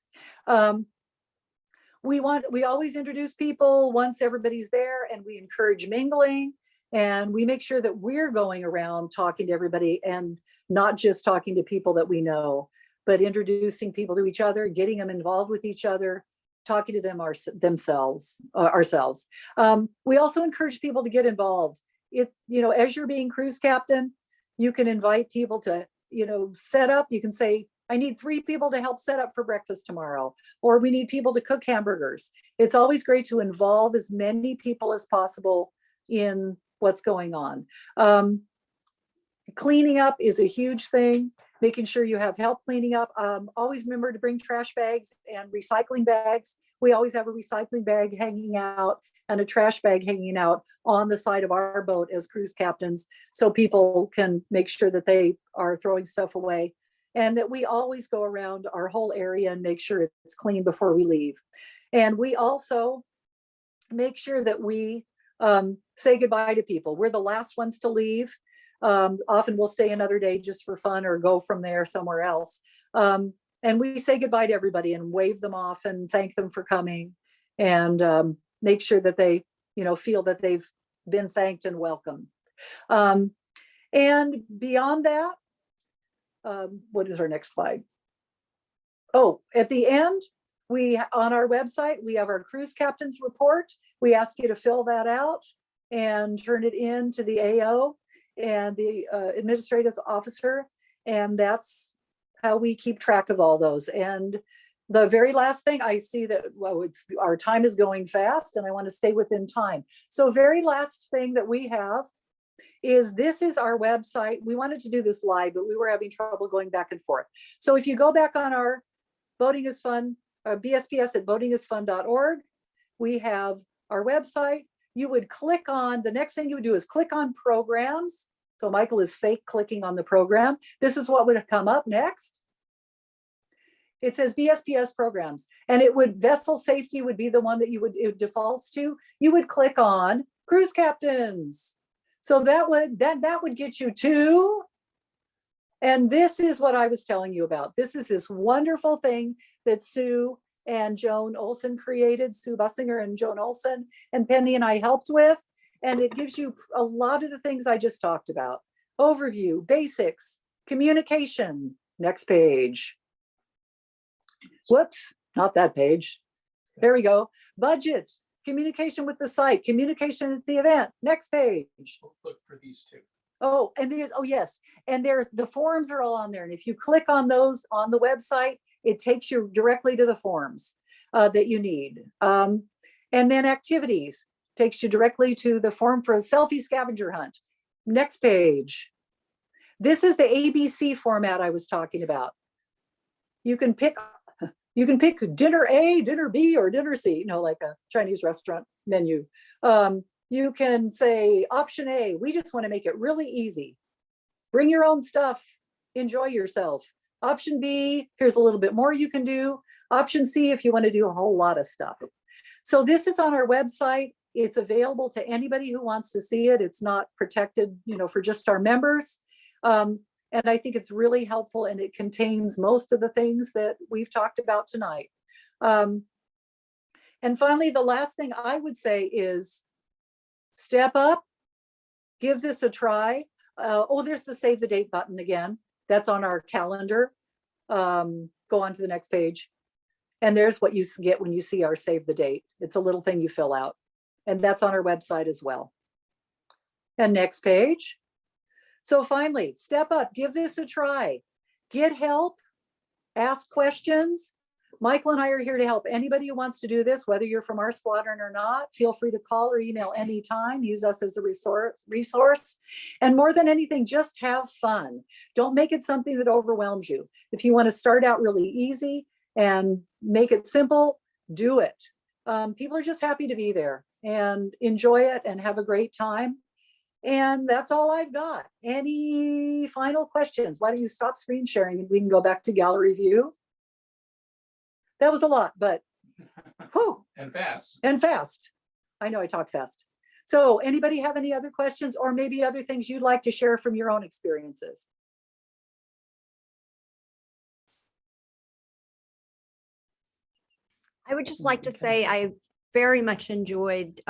We always introduce people once everybody's there, and we encourage mingling, and we make sure that we're going around talking to everybody and not just talking to people that we know, but introducing people to each other, getting them involved with each other, talking to them ourselves. We also encourage people to get involved. It's, as you're being cruise captain, you can invite people to, set up. You can say, I need 3 people to help set up for breakfast tomorrow, or we need people to cook hamburgers. It's always great to involve as many people as possible in what's going on. Cleaning up is a huge thing, making sure you have help cleaning up. Always remember to bring trash bags and recycling bags. We always have a recycling bag hanging out and a trash bag hanging out on the side of our boat as cruise captains, so people can make sure that they are throwing stuff away, and that we always go around our whole area and make sure it's clean before we leave. And we also make sure that we say goodbye to people. We're the last ones to leave. Often we'll stay another day just for fun or go from there somewhere else. And we say goodbye to everybody and wave them off and thank them for coming, and make sure that they, feel that they've been thanked and welcomed. And beyond that, what is our next slide? Oh, at the end, on our website, we have our cruise captain's report. We ask you to fill that out and turn it in to the AO and the administrative officer. And that's how we keep track of all those. And the very last thing I see that, our time is going fast and I want to stay within time. So very last thing that we have is, this is our website. We wanted to do this live, but we were having trouble going back and forth. So if you go back on our Boating is Fun, BSPS at boatingisfun.org, we have our website. You would click on, the next thing you would do is click on programs. So Michael is fake clicking on the program. This is what would come up next. It says BSPS programs, and vessel safety would be the one that it defaults to. You would click on cruise captains. So that would get you to, and this is what I was telling you about. This is this wonderful thing that Sue and Joan Olson created, Sue Bussinger and Joan Olson, and Penny and I helped with. And it gives you a lot of the things I just talked about. Overview, basics, communication, next page. Whoops, not that page. There we go. Budget, communication with the site, communication at the event, next page. We'll look for these two. Oh, and yes. And the forms are all on there. And if you click on those on the website, it takes you directly to the forms that you need. And then activities takes you directly to the form for a selfie scavenger hunt. Next page. This is the ABC format I was talking about. You can pick dinner A, dinner B, or dinner C, like a Chinese restaurant menu. You can say option A, we just want to make it really easy. Bring your own stuff, enjoy yourself. Option B, here's a little bit more you can do. Option C, if you want to do a whole lot of stuff. So this is on our website. It's available to anybody who wants to see it. It's not protected, for just our members. And I think it's really helpful, and it contains most of the things that we've talked about tonight. And finally, the last thing I would say is step up, give this a try. There's the save the date button again. That's on our calendar. Go on to the next page. And there's what you get when you see our save the date. It's a little thing you fill out. And that's on our website as well. And next page. So finally, step up, give this a try, get help, ask questions. Michael and I are here to help anybody who wants to do this, whether you're from our squadron or not. Feel free to call or email anytime. Use us as a resource. And more than anything, just have fun. Don't make it something that overwhelms you. If you want to start out really easy and make it simple, do it. People are just happy to be there and enjoy it and have a great time. And that's all I've got. Any final questions? Why don't you stop screen sharing and we can go back to gallery view? That was a lot, but whew, And fast. and fast. I know I talk fast. So anybody have any other questions or maybe other things you'd like to share from your own experiences? I would just like to say I very much enjoyed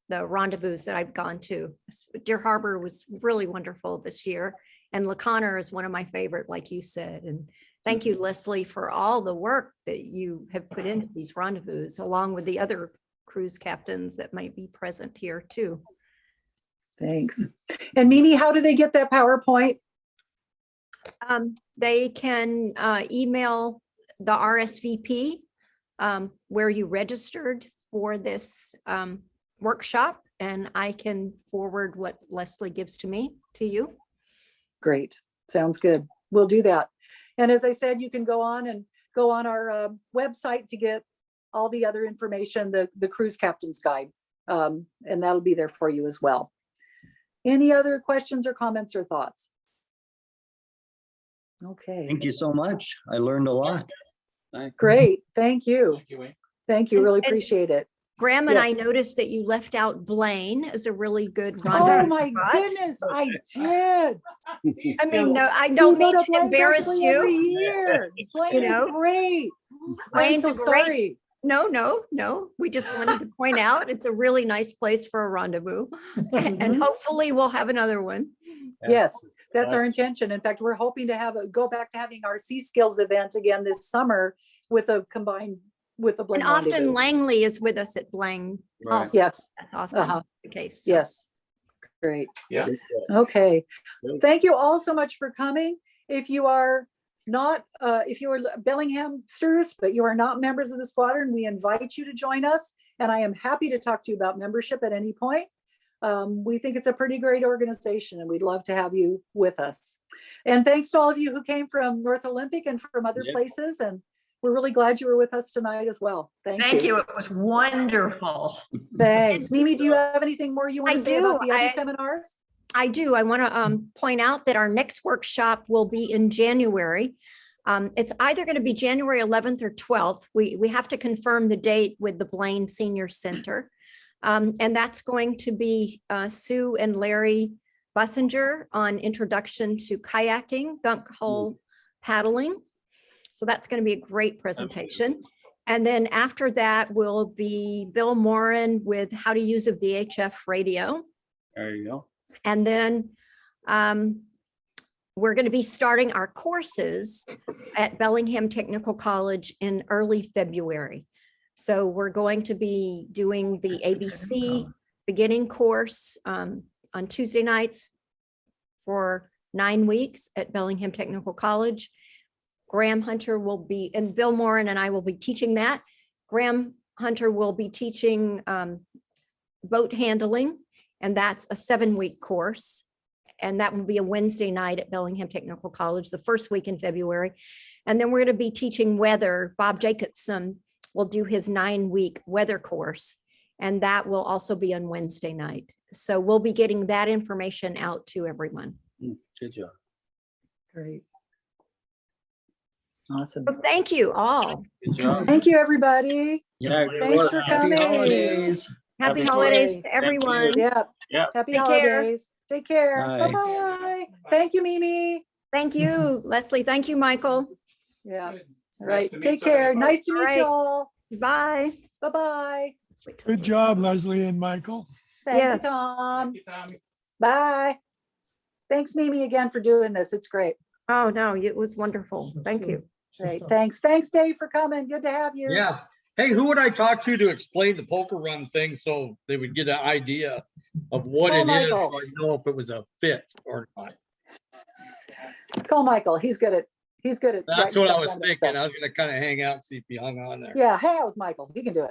the rendezvous that I've gone to. Deer Harbor was really wonderful this year, and La Conner is one of my favorite, like you said. And thank you, Leslie, for all the work that you have put into these rendezvous, along with the other cruise captains that might be present here too. Thanks. And Mimi, how do they get that PowerPoint? They can email the RSVP where you registered for this workshop, and I can forward what Leslie gives to me to you. Great. Sounds good. We'll do that. And as I said, you can go on our website to get all the other information, the cruise captain's guide, and that'll be there for you as well. Any other questions or comments or thoughts? Okay. Thank you so much. I learned a lot. Great. Thank you. Thank you, Wayne. Thank you. Really And- appreciate it. Graham and I Yes. noticed that you left out Blaine as a really good Oh, rendezvous my spot. goodness, I did. I mean, no, I We don't go mean to to Blaine embarrass practically every you. year. Blaine is know, great. I'm Blaine's so a great- sorry. No. We just wanted to point out it's a really nice place for a rendezvous. And Mhm. hopefully we'll have another one. Yes, that's our intention. In fact, we're hoping to go back to having our Sea Skills event again this summer with a combined with the And Blaine often rendezvous. Langley is with us at Blaine. Right. Also. Yes, That's often Uh-huh. the case. so. yes. Great. Yeah. Okay. Good. Thank you all so much for coming. If you are not, if you are Bellinghamsters, but you are not members of the squadron, we invite you to join us. And I am happy to talk to you about membership at any point. We think it's a pretty great organization and we'd love to have you with us. And thanks to all of you who came from North Olympic and from other Yeah. places. And we're really glad you were with us tonight as well. Thank you. It was wonderful. Thanks. Mimi, do you have anything more you want I to say about do. the other I- seminars? I do. I want to point out that our next workshop will be in January. It's either going to be January 11th or 12th. We have to confirm the date with the Blaine Senior Center. And that's going to be Sue and Larry Bussinger on introduction to kayaking, gunk hole paddling. So that's going to be a great presentation. And then after that will be Bill Moran with how to use a VHF radio. There you go. And then we're going to be starting our courses at Bellingham Technical College in early February. So we're going to be doing the ABC beginning course on Tuesday nights for 9 weeks at Bellingham Technical College. Graham Hunter will be, and Bill Moran and I will be teaching that. Graham Hunter will be teaching boat handling, and that's a 7-week course. And that will be a Wednesday night at Bellingham Technical College, the first week in February. And then we're going to be teaching weather. Bob Jacobson will do his 9-week weather course, and that will also be on Wednesday night. So we'll be getting that information out to everyone. Good job. Great. Awesome. So thank you all. Good job. Thank you, everybody. Yeah, good Thanks work. for Happy coming. holidays. Happy Happy holidays holidays. to everyone. Yeah. Yeah. Happy Take care. holidays. Take care. Bye. Bye-bye. Thank you, Mimi. Thank you, Leslie. Thank you, Michael. Yeah. Good. All Nice right. to meet Take so many care. folks. Nice to All meet right. you all. Bye. Bye-bye. Good job, Leslie and Michael. Thank Yes. you, Tom. Thank you, Tommy. Bye. Thanks, Mimi, again for doing this. It's great. Oh, no, it was wonderful. Thank you. Great. Thanks. Thanks, Dave, for coming. Good to have you. Yeah. Hey, who would I talk to explain the poker run thing so they would get an idea of what Call it is, Michael. so I know if it was a fit or not? Call Michael. He's good at That's writing what I stuff was down. thinking. I was gonna kind of hang out and see if he hung on there. Yeah, hang out with Michael. He can do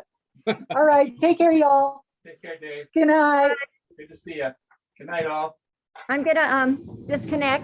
it. All right. Take care, y'all. Take care, Dave. Good night. Good to see you. Good night, all. I'm gonna disconnect.